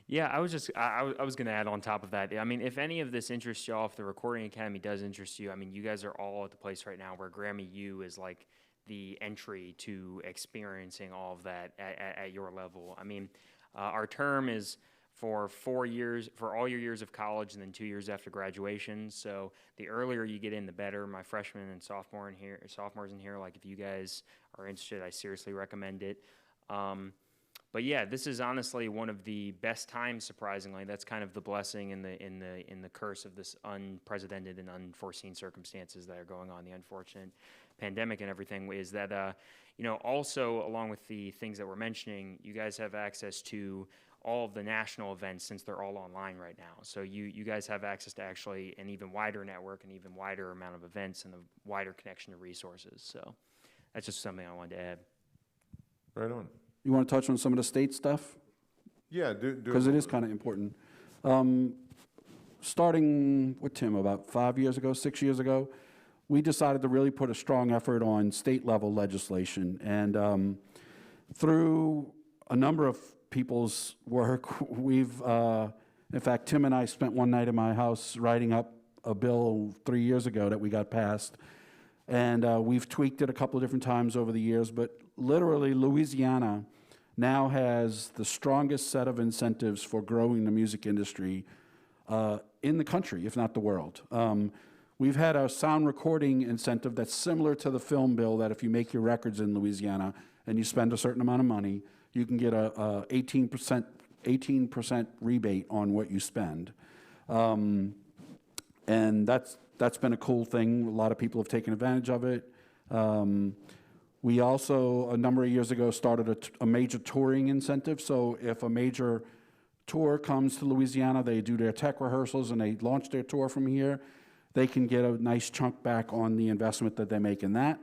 Yeah, I was going to add on top of that. I mean, if any of this interests y'all, if the Recording Academy does interest you, I mean, you guys are all at the place right now where Grammy U is like the entry to experiencing all of that at your level. I mean, our term is for 4 years, for all your years of college, and then 2 years after graduation. So the earlier you get in, the better. My freshmen and sophomores in here, like if you guys are interested, I seriously recommend it. But yeah, this is honestly one of the best times. Surprisingly, that's kind of the blessing in the curse of this unprecedented and unforeseen circumstances that are going on. The unfortunate pandemic and everything is that also along with the things that we're mentioning, you guys have access to all of the national events since they're all online right now. So you guys have access to actually an even wider network, an even wider amount of events, and a wider connection to resources. So that's just something I wanted to add. Right on. You want to touch on some of the state stuff? Yeah, do because it is kind of important. Starting with Tim about 5 years ago, 6 years ago, we decided to really put a strong effort on state level legislation. And through a number of people's work, we've, in fact, Tim and I spent one night in my house writing up a bill 3 years ago that we got passed. And we've tweaked it a couple of different times over the years, but literally Louisiana now has the strongest set of incentives for growing the music industry in the country, if not the world. We've had a sound recording incentive that's similar to the film bill, that if you make your records in Louisiana and you spend a certain amount of money, you can get a 18% rebate on what you spend. And that's been a cool thing. A lot of people have taken advantage of it. We also, a number of years ago, started a major touring incentive. So if a major tour comes to Louisiana, they do their tech rehearsals and they launch their tour from here, they can get a nice chunk back on the investment that they make in that.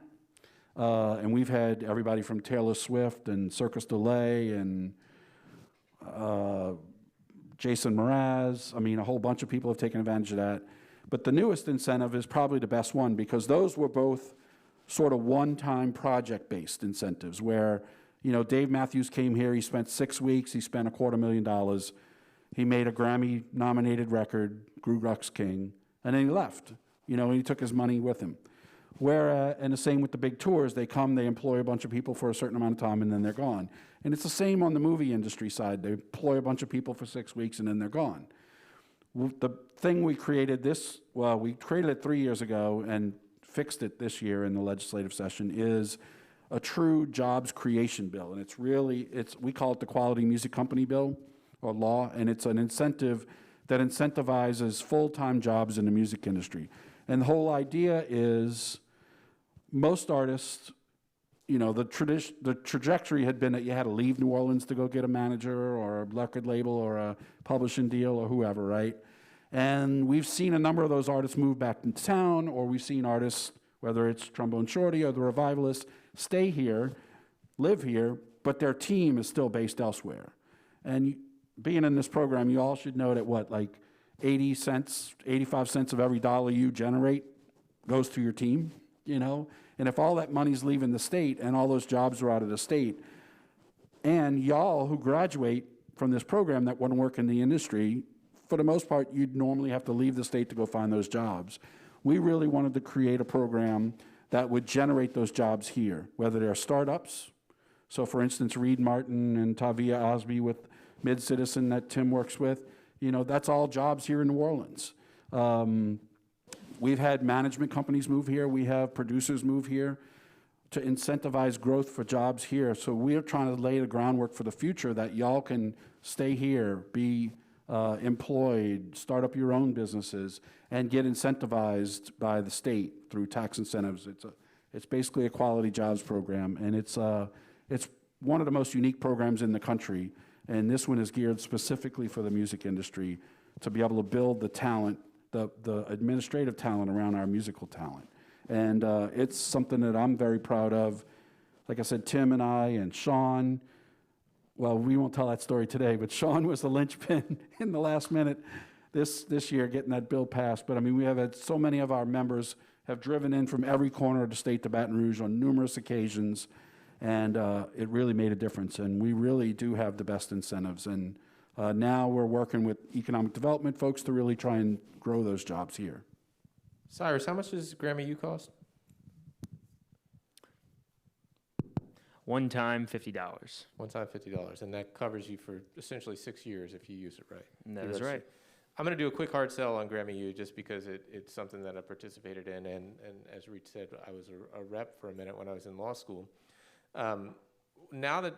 And we've had everybody from Taylor Swift and Circus du Soleil and Jason Mraz. I mean, a whole bunch of people have taken advantage of that. But the newest incentive is probably the best one, because those were both sort of one-time project-based incentives where, Dave Matthews came here, he spent 6 weeks, he spent $250,000, he made a Grammy-nominated record, Gru Rux King, and then he left, and he took his money with him. And the same with the big tours, they come, they employ a bunch of people for a certain amount of time, and then they're gone. And it's the same on the movie industry side. They employ a bunch of people for 6 weeks, and then they're gone. The thing we created we created it 3 years ago and fixed it this year in the legislative session, is a true jobs creation bill. And we call it the Quality Music Company Bill or law, and it's an incentive that incentivizes full-time jobs in the music industry. And the whole idea is most artists, the trajectory had been that you had to leave New Orleans to go get a manager or a record label or a publishing deal or whoever, right? And we've seen a number of those artists move back into town, or we've seen artists, whether it's Trombone Shorty or the Revivalists, stay here, live here, but their team is still based elsewhere. And being in this program, you all should know that 80 cents, 85 cents of every dollar you generate goes to your team, And if all that money's leaving the state and all those jobs are out of the state, and y'all who graduate from this program that want to work in the industry, for the most part, you'd normally have to leave the state to go find those jobs. We really wanted to create a program that would generate those jobs here, whether they're startups. So for instance, Reid Martin and Tavia Osby with Mid-Citizen that Tim works with, that's all jobs here in New Orleans. We've had management companies move here. We have producers move here to incentivize growth for jobs here. So we're trying to lay the groundwork for the future that y'all can stay here, be employed, start up your own businesses, and get incentivized by the state through tax incentives. It's basically a quality jobs program, and it's one of the most unique programs in the country. And this one is geared specifically for the music industry to be able to build the talent, the administrative talent around our musical talent. And it's something that I'm very proud of. Like I said, Tim and I and Sean, well, we won't tell that story today, but Sean was the linchpin in the last minute this year getting that bill passed. But I mean, we have had so many of our members have driven in from every corner of the state to Baton Rouge on numerous occasions, and it really made a difference. And we really do have the best incentives. And now we're working with economic development folks to really try and grow those jobs here. Cyrus, how much does Grammy U cost? One time, $50. One time, $50, and that covers you for essentially 6 years if you use it right. That is right. I'm going to do a quick hard sell on Grammy U just because it's something that I participated in, and as Reid said, I was a rep for a minute when I was in law school. Now that,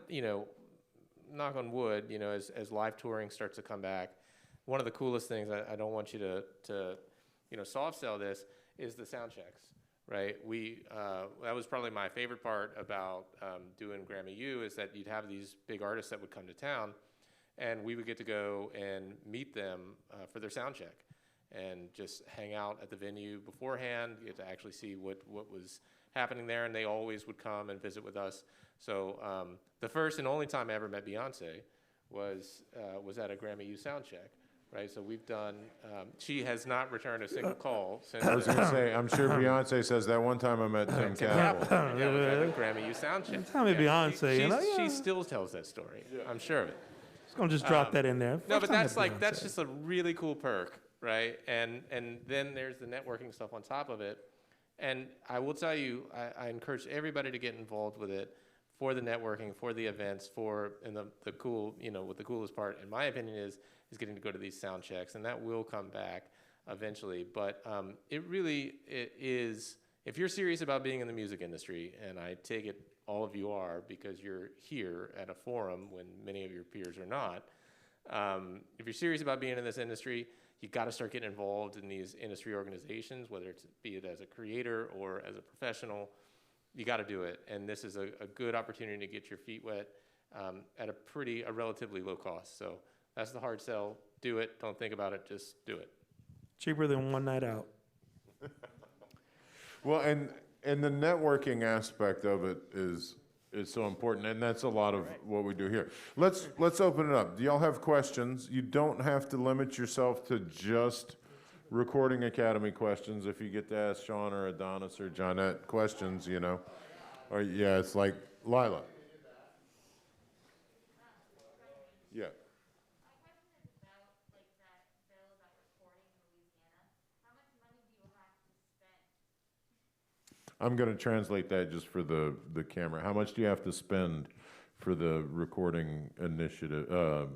knock on wood, as live touring starts to come back, one of the coolest things, I don't want you to soft sell this, is the sound checks. Right, that was probably my favorite part about doing Grammy U, is that you'd have these big artists that would come to town, and we would get to go and meet them for their sound check, and just hang out at the venue beforehand. You get to actually see what was happening there, and they always would come and visit with us. So the first and only time I ever met Beyonce was at a Grammy U sound check. Right, so we've done. She has not returned a single call since. I was going to say, I'm sure Beyonce says that one time I met Tim Kappel. Yeah, we had a Grammy U sound check. Tell me Beyonce, she still tells that story. Yeah. I'm sure of it. Just gonna just drop that in there. No, but that's just a really cool perk, right? And then there's the networking stuff on top of it. And I will tell you, I encourage everybody to get involved with it, for the networking, for the events, and the cool, what the coolest part, in my opinion, is getting to go to these sound checks, and that will come back eventually. But it is, if you're serious about being in the music industry, and I take it all of you are because you're here at a forum when many of your peers are not, if you're serious about being in this industry, you got to start getting involved in these industry organizations, whether it's be it as a creator or as a professional. You got to do it, and this is a good opportunity to get your feet wet at a relatively low cost. So that's the hard sell. Do it. Don't think about it. Just do it. Cheaper than one night out. Well, and the networking aspect of it is so important, and that's a lot of what we do here. Let's open it up. Do y'all have questions? You don't have to limit yourself to just Recording Academy questions. If you get to ask Sean or Adonis or Johnette questions, or it's like Lila. Yeah. I'm going to translate that just for the camera. How much do you have to spend for the recording initiative,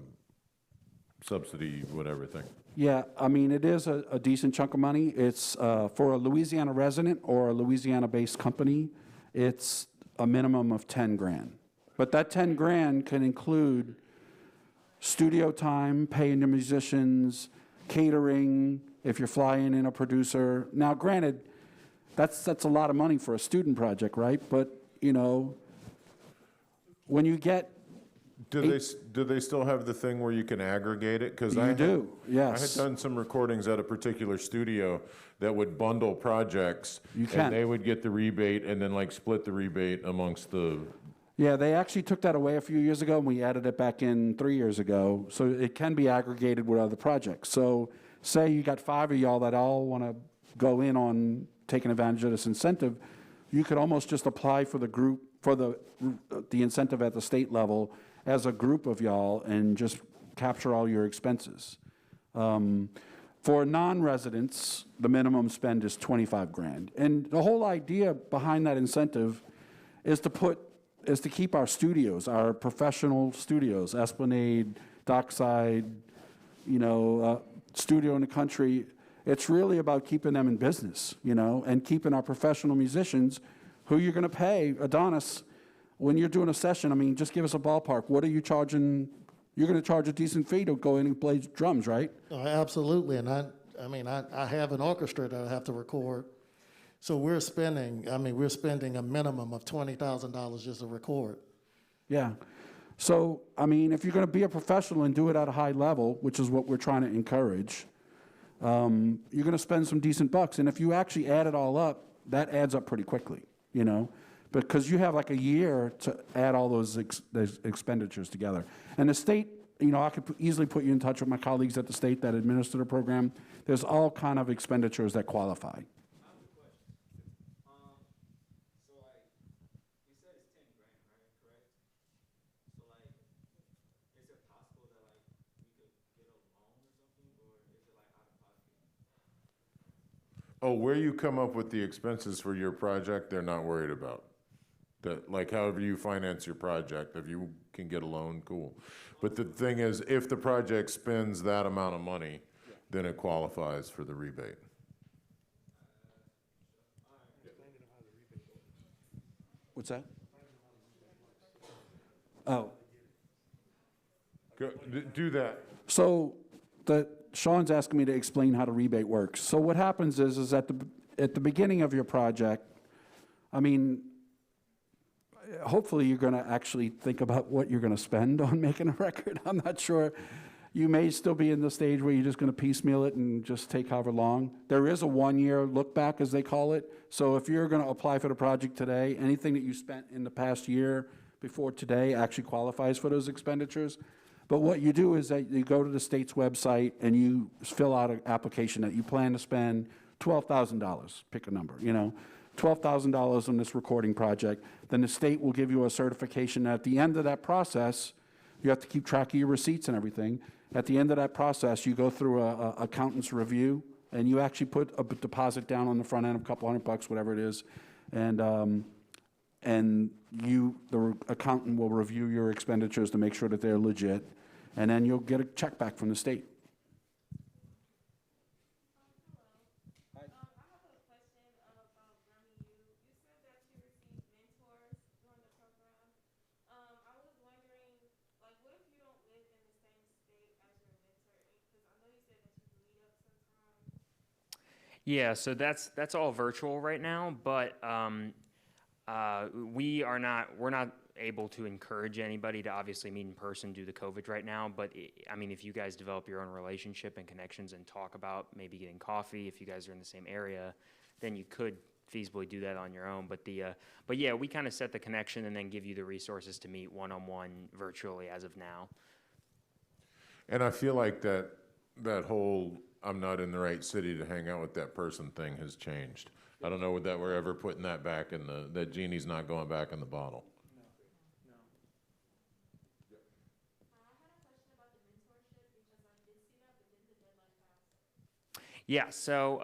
subsidy, whatever thing? Yeah, I mean, it is a decent chunk of money. It's for a Louisiana resident or a Louisiana-based company. It's a minimum of 10 grand. But that 10 grand can include studio time, paying the musicians, catering, if you're flying in a producer. Now, granted, that's a lot of money for a student project, right? But, you know, when you get Do they still have the thing where you can aggregate it? Because You do, yes. I had done some recordings at a particular studio that would bundle projects. You can. And they would get the rebate and then like split the rebate amongst the. Yeah, they actually took that away a few years ago, and we added it back in 3 years ago. So it can be aggregated with other projects. So say you got 5 of y'all that all want to go in on taking advantage of this incentive, you could almost just apply for the group, for the incentive at the state level as a group of y'all and just capture all your expenses. For non-residents, the minimum spend is 25 grand. And the whole idea behind that incentive is to keep our studios, our professional studios, Esplanade, Dockside, you know, studio in the country. It's really about keeping them in business, you know, and keeping our professional musicians who you're going to pay. Adonis, when you're doing a session, I mean, just give us a ballpark. What are you charging? You're going to charge a decent fee to go in and play drums, right? Oh, absolutely, and I have an orchestra that I have to record, so we're spending a minimum of $20,000 just to record. Yeah. So, I mean, if you're going to be a professional and do it at a high level, which is what we're trying to encourage, you're going to spend some decent bucks. And if you actually add it all up, that adds up pretty quickly, you know, because you have like a year to add all those expenditures together. And the state, you know, I could easily put you in touch with my colleagues at the state that administer the program. There's all kind of expenditures that qualify. Oh, where you come up with the expenses for your project, they're not worried about. That, like, however you finance your project, if you can get a loan, cool. But the thing is, if the project spends that amount of money, then it qualifies for the rebate. What's that? Oh. Go, do that. So Sean's asking me to explain how the rebate works. So what happens is at the beginning of your project, I mean, hopefully you're going to actually think about what you're going to spend on making a record. I'm not sure. You may still be in the stage where you're just going to piecemeal it and just take however long. There is a 1-year look back, as they call it. So if you're going to apply for the project today, anything that you spent in the past year before today actually qualifies for those expenditures. But what you do is that you go to the state's website and you fill out an application that you plan to spend $12,000, pick a number, you know, $12,000 on this recording project. Then the state will give you a certification. At the end of that process, you have to keep track of your receipts and everything. At the end of that process, you go through a accountant's review, and you actually put a deposit down on the front end of a couple $100, whatever it is, and the accountant will review your expenditures to make sure that they're legit, and then you'll get a check back from the state. I have a question about Grammy U. You said that you received mentors during the program. I was wondering, like, what if you don't live in the same state as your mentor? Because I know you said that you meet up sometimes. Yeah, so that's all virtual right now, but we're not able to encourage anybody to obviously meet in person due to COVID right now. But I mean, if you guys develop your own relationship and connections and talk about maybe getting coffee, if you guys are in the same area, then you could feasibly do that on your own. But yeah, we kind of set the connection and then give you the resources to meet one-on-one virtually as of now. And I feel like that whole I'm not in the right city to hang out with that person thing has changed. I don't know that we're ever putting that back in that genie's not going back in the bottle. Yeah, so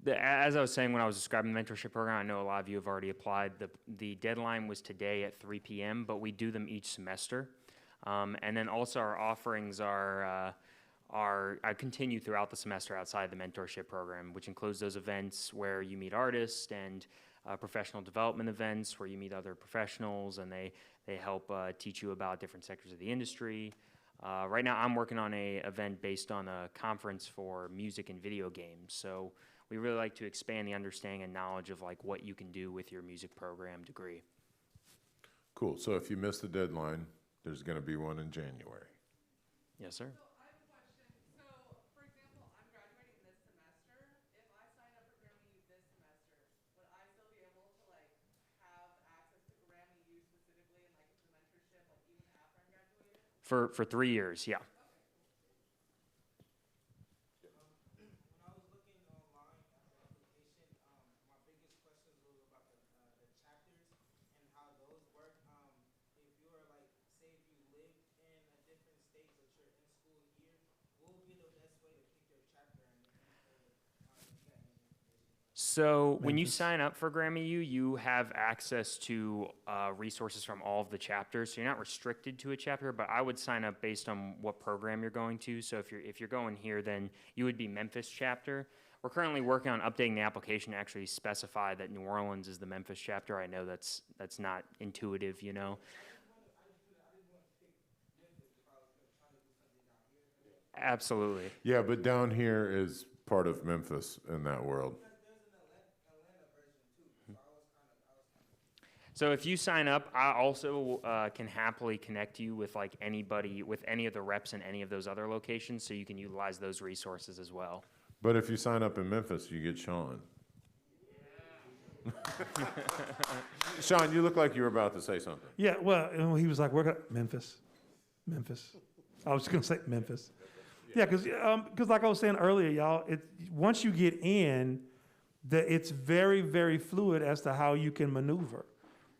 as I was saying when I was describing the mentorship program, I know a lot of you have already applied. The deadline was today at 3 p.m., but we do them each semester. And then also our offerings are continue throughout the semester outside the mentorship program, which includes those events where you meet artists and professional development events where you meet other professionals and they help teach you about different sectors of the industry. Right now I'm working on a event based on a conference for music and video games. So we really like to expand the understanding and knowledge of like what you can do with your music program degree. Cool. So if you miss the deadline, there's going to be one in January. Yes, sir. So I have a question. So, for example, I'm graduating this semester. If I sign up for Grammy U this semester, would I still be able to like have access to Grammy U specifically and like into the mentorship like even after I'm graduated? For 3 years, yeah. When I was looking online at the application, my biggest questions were about the chapters and how those work. If you were like, say, if you lived in a different state but you're in school here, what would be the best way to pick your chapter and if you got any information? So when you sign up for Grammy U, you have access to resources from all of the chapters. So you're not restricted to a chapter, but I would sign up based on what program you're going to. So if you're going here, then you would be Memphis chapter. We're currently working on updating the application to actually specify that New Orleans is the Memphis chapter. I know that's not intuitive, you know. Absolutely. Yeah, but down here is part of Memphis in that world. So if you sign up, I also can happily connect you with like anybody, with any of the reps in any of those other locations, so you can utilize those resources as well. But if you sign up in Memphis, you get Sean. Sean, you look like you were about to say something. Yeah, well, he was like, "We're Memphis." I was going to say Memphis. Yeah, because like I was saying earlier, y'all, once you get in, it's very, very fluid as to how you can maneuver.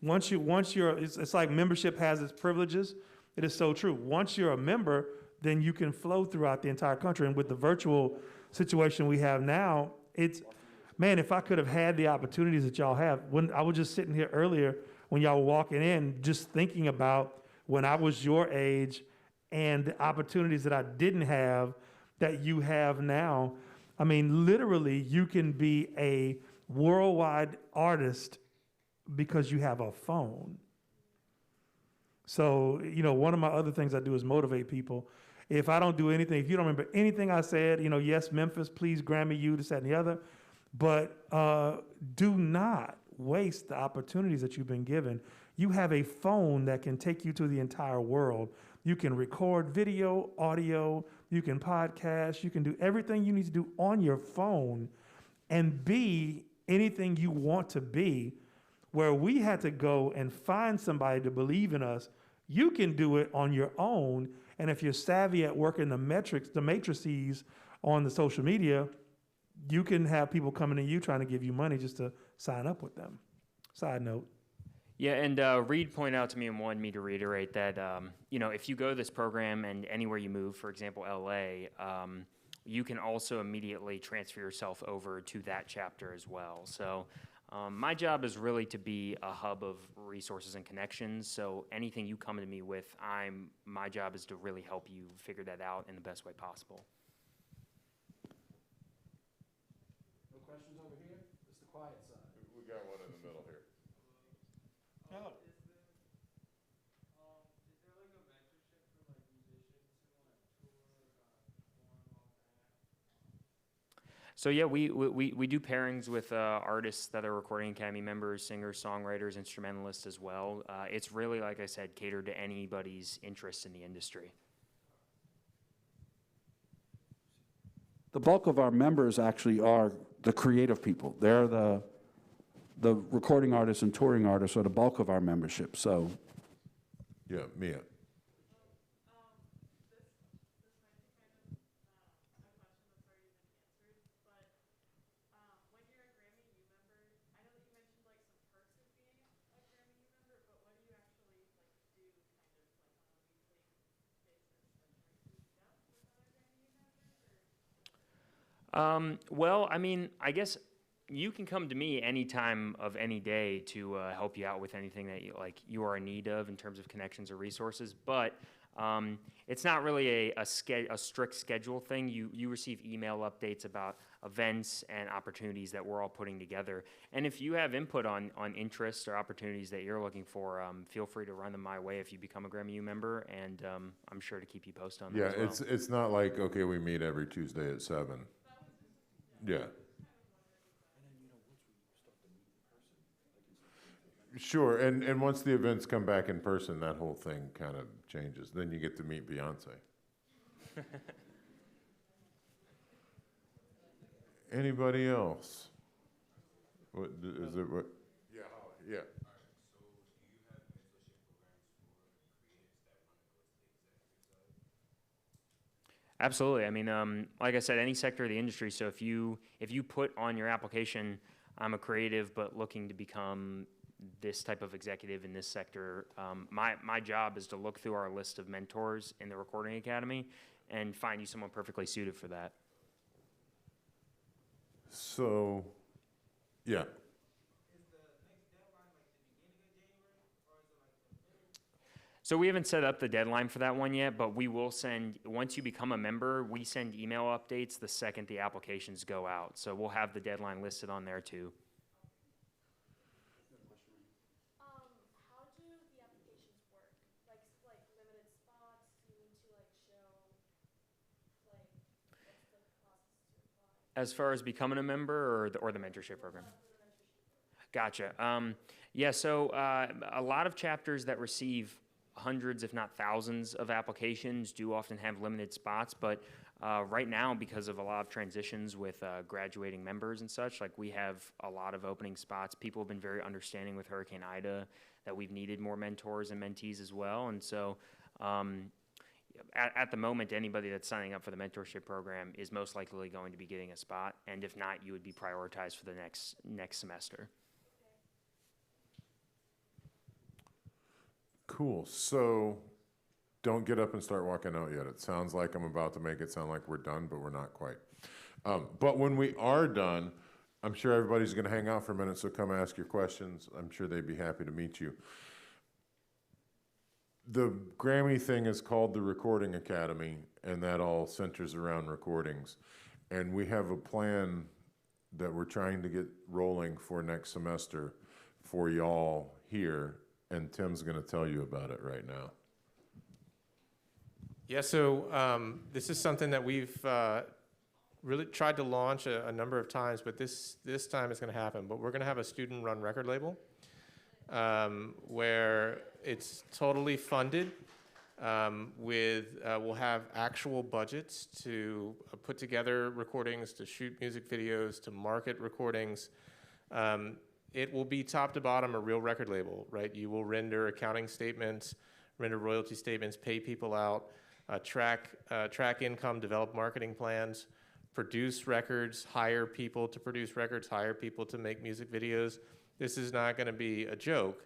It's like membership has its privileges. It is so true. Once you're a member, then you can flow throughout the entire country. And with the virtual situation we have now, man, if I could have had the opportunities that y'all have, when I was just sitting here earlier, when y'all were walking in, just thinking about when I was your age and the opportunities that I didn't have that you have now. I mean, literally, you can be a worldwide artist because you have a phone. So, one of my other things I do is motivate people. If I don't do anything, if you don't remember anything I said, yes, Memphis, please Grammy you, this, that, and the other. But do not waste the opportunities that you've been given. You have a phone that can take you to the entire world. You can record video, audio, you can podcast, you can do everything you need to do on your phone and be anything you want to be. Where we had to go and find somebody to believe in us, you can do it on your own. And if you're savvy at working the matrices on the social media, you can have people coming to you trying to give you money just to sign up with them. Side note. Yeah, and Reid pointed out to me and wanted me to reiterate that, if you go to this program and anywhere you move, for example, LA, you can also immediately transfer yourself over to that chapter as well. So my job is really to be a hub of resources and connections. So anything you come to me with, my job is to really help you figure that out in the best way possible. No questions over here? It's the quiet side. We got one in the middle here. Oh. Is there like a mentorship for like musicians who want to tour, perform, all that? So yeah, we do pairings with artists that are Recording Academy members, singers, songwriters, instrumentalists as well. It's really, like I said, catered to anybody's interest in the industry. The bulk of our members actually are the creative people. They're the recording artists and touring artists are the bulk of our membership. So, Yeah, Mia. Well, I mean, I guess you can come to me any time of any day to help you out with anything that you are in need of in terms of connections or resources. But It's not really a strict schedule thing. You receive email updates about events and opportunities that we're all putting together. And if you have input on interests or opportunities that you're looking for, feel free to run them my way if you become a Grammy U member, and I'm sure to keep you posted on that Yeah, as well. it's not like, okay, we meet every Tuesday at 7. Yeah. Sure, and once the events come back in person, that whole thing kind of changes. Then you get to meet Beyonce. Anybody else? What, is it what? Yeah, yeah. Absolutely. I mean, like I said, any sector of the industry. So if you put on your application, I'm a creative but looking to become this type of executive in this sector, my job is to look through our list of mentors in the Recording Academy and find you someone perfectly suited for that. So, yeah. So we haven't set up the deadline for that one yet, but we will send, once you become a member, we send email updates the second the applications go out. So we'll have the deadline listed on there too. How do the applications work? Like limited spots? Do you need to like show, like, what's the process to apply? As far as becoming a member or the mentorship program? Gotcha. Yeah, so a lot of chapters that receive hundreds, if not thousands, of applications do often have limited spots, but right now, because of a lot of transitions with graduating members and such, like we have a lot of opening spots. People have been very understanding with Hurricane Ida that we've needed more mentors and mentees as well, and so at the moment, anybody that's signing up for the mentorship program is most likely going to be getting a spot, and if not, you would be prioritized for the next semester. Cool. So don't get up and start walking out yet. It sounds like I'm about to make it sound like we're done, but we're not quite. But when we are done, I'm sure everybody's going to hang out for a minute, so come ask your questions. I'm sure they'd be happy to meet you. The Grammy thing is called the Recording Academy, and that all centers around recordings. And we have a plan that we're trying to get rolling for next semester for y'all here. And Tim's going to tell you about it right now. Yeah, so this is something that we've really tried to launch a number of times, but this time it's going to happen. But we're going to have a student-run record label where it's totally funded we'll have actual budgets to put together recordings, to shoot music videos, to market recordings. It will be top to bottom a real record label, right? You will render accounting statements, render royalty statements, pay people out, track income, develop marketing plans, produce records, hire people to produce records, hire people to make music videos. This is not going to be a joke.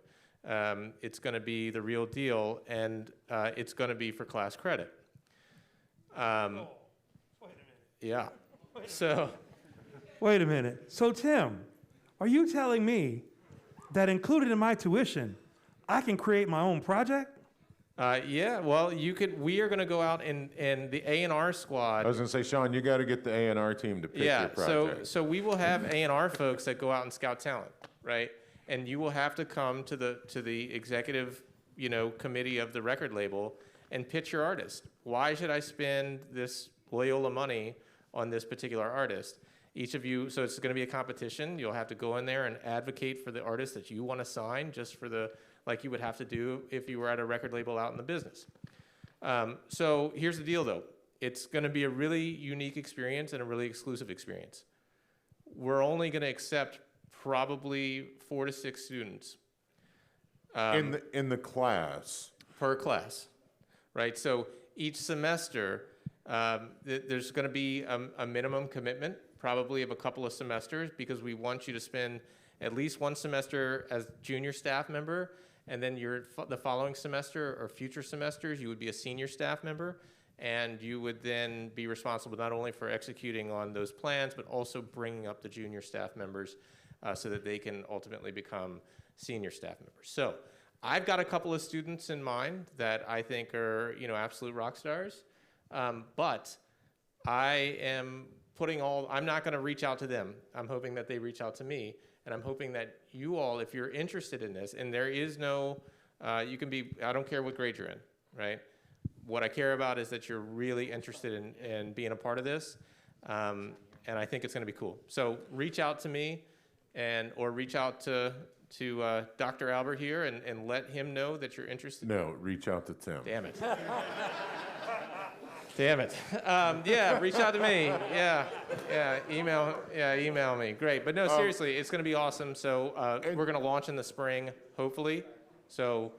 It's going to be the real deal, and it's going to be for class credit. Wait a minute. Yeah. So. Wait a minute. So, Tim, are you telling me that included in my tuition, I can create my own project? Yeah, well, you could. We are going to go out and the A&R squad. I was going to say, Sean, you got to get the A&R team to pick your project. So we will have A&R folks that go out and scout talent, right? And you will have to come to the executive, committee of the record label and pitch your artist. Why should I spend this Loyola money on this particular artist? Each of you, so it's going to be a competition. You'll have to go in there and advocate for the artist that you want to sign, just for like you would have to do if you were at a record label out in the business. So here's the deal, though. It's going to be a really unique experience and a really exclusive experience. We're only going to accept probably 4 to 6 students. In the class. Per class, right? So each semester, there's going to be a minimum commitment, probably of a couple of semesters, because we want you to spend at least 1 semester as junior staff member, and then the following semester or future semesters, you would be a senior staff member, and you would then be responsible not only for executing on those plans, but also bringing up the junior staff members so that they can ultimately become senior staff members. So I've got a couple of students in mind that I think are, absolute rock stars. But I am I'm not going to reach out to them. I'm hoping that they reach out to me. And I'm hoping that you all, if you're interested in this, and there is no, I don't care what grade you're in, right? What I care about is that you're really interested in being a part of this. And I think it's going to be cool. So reach out to me or reach out to Dr. Albert here and let him know that you're interested. No, reach out to Tim. Damn it. Damn it. Yeah, reach out to me. Yeah, email me. Great. But no, seriously, it's going to be awesome. So we're going to launch in the spring, hopefully. So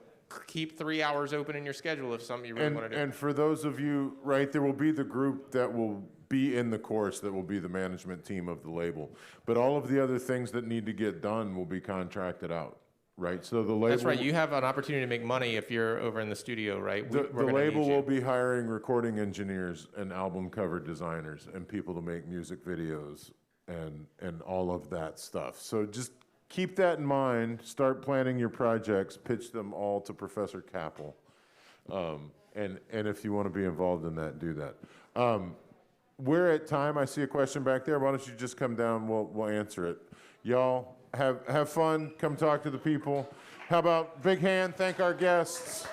keep 3 hours open in your schedule if something you really want to do. And for those of you, right, there will be the group that will be in the course that will be the management team of the label. But all of the other things that need to get done will be contracted out, right? So the label... That's right. You have an opportunity to make money if you're over in the studio, right? The label will be hiring recording engineers and album cover designers and people to make music videos and all of that stuff. So just keep that in mind. Start planning your projects. Pitch them all to Professor Kappel. And if you want to be involved in that, do that. We're at time. I see a question back there. Why don't you just come down? We'll answer it. Y'all have fun. Come talk to the people. How about big hand? Thank our guests.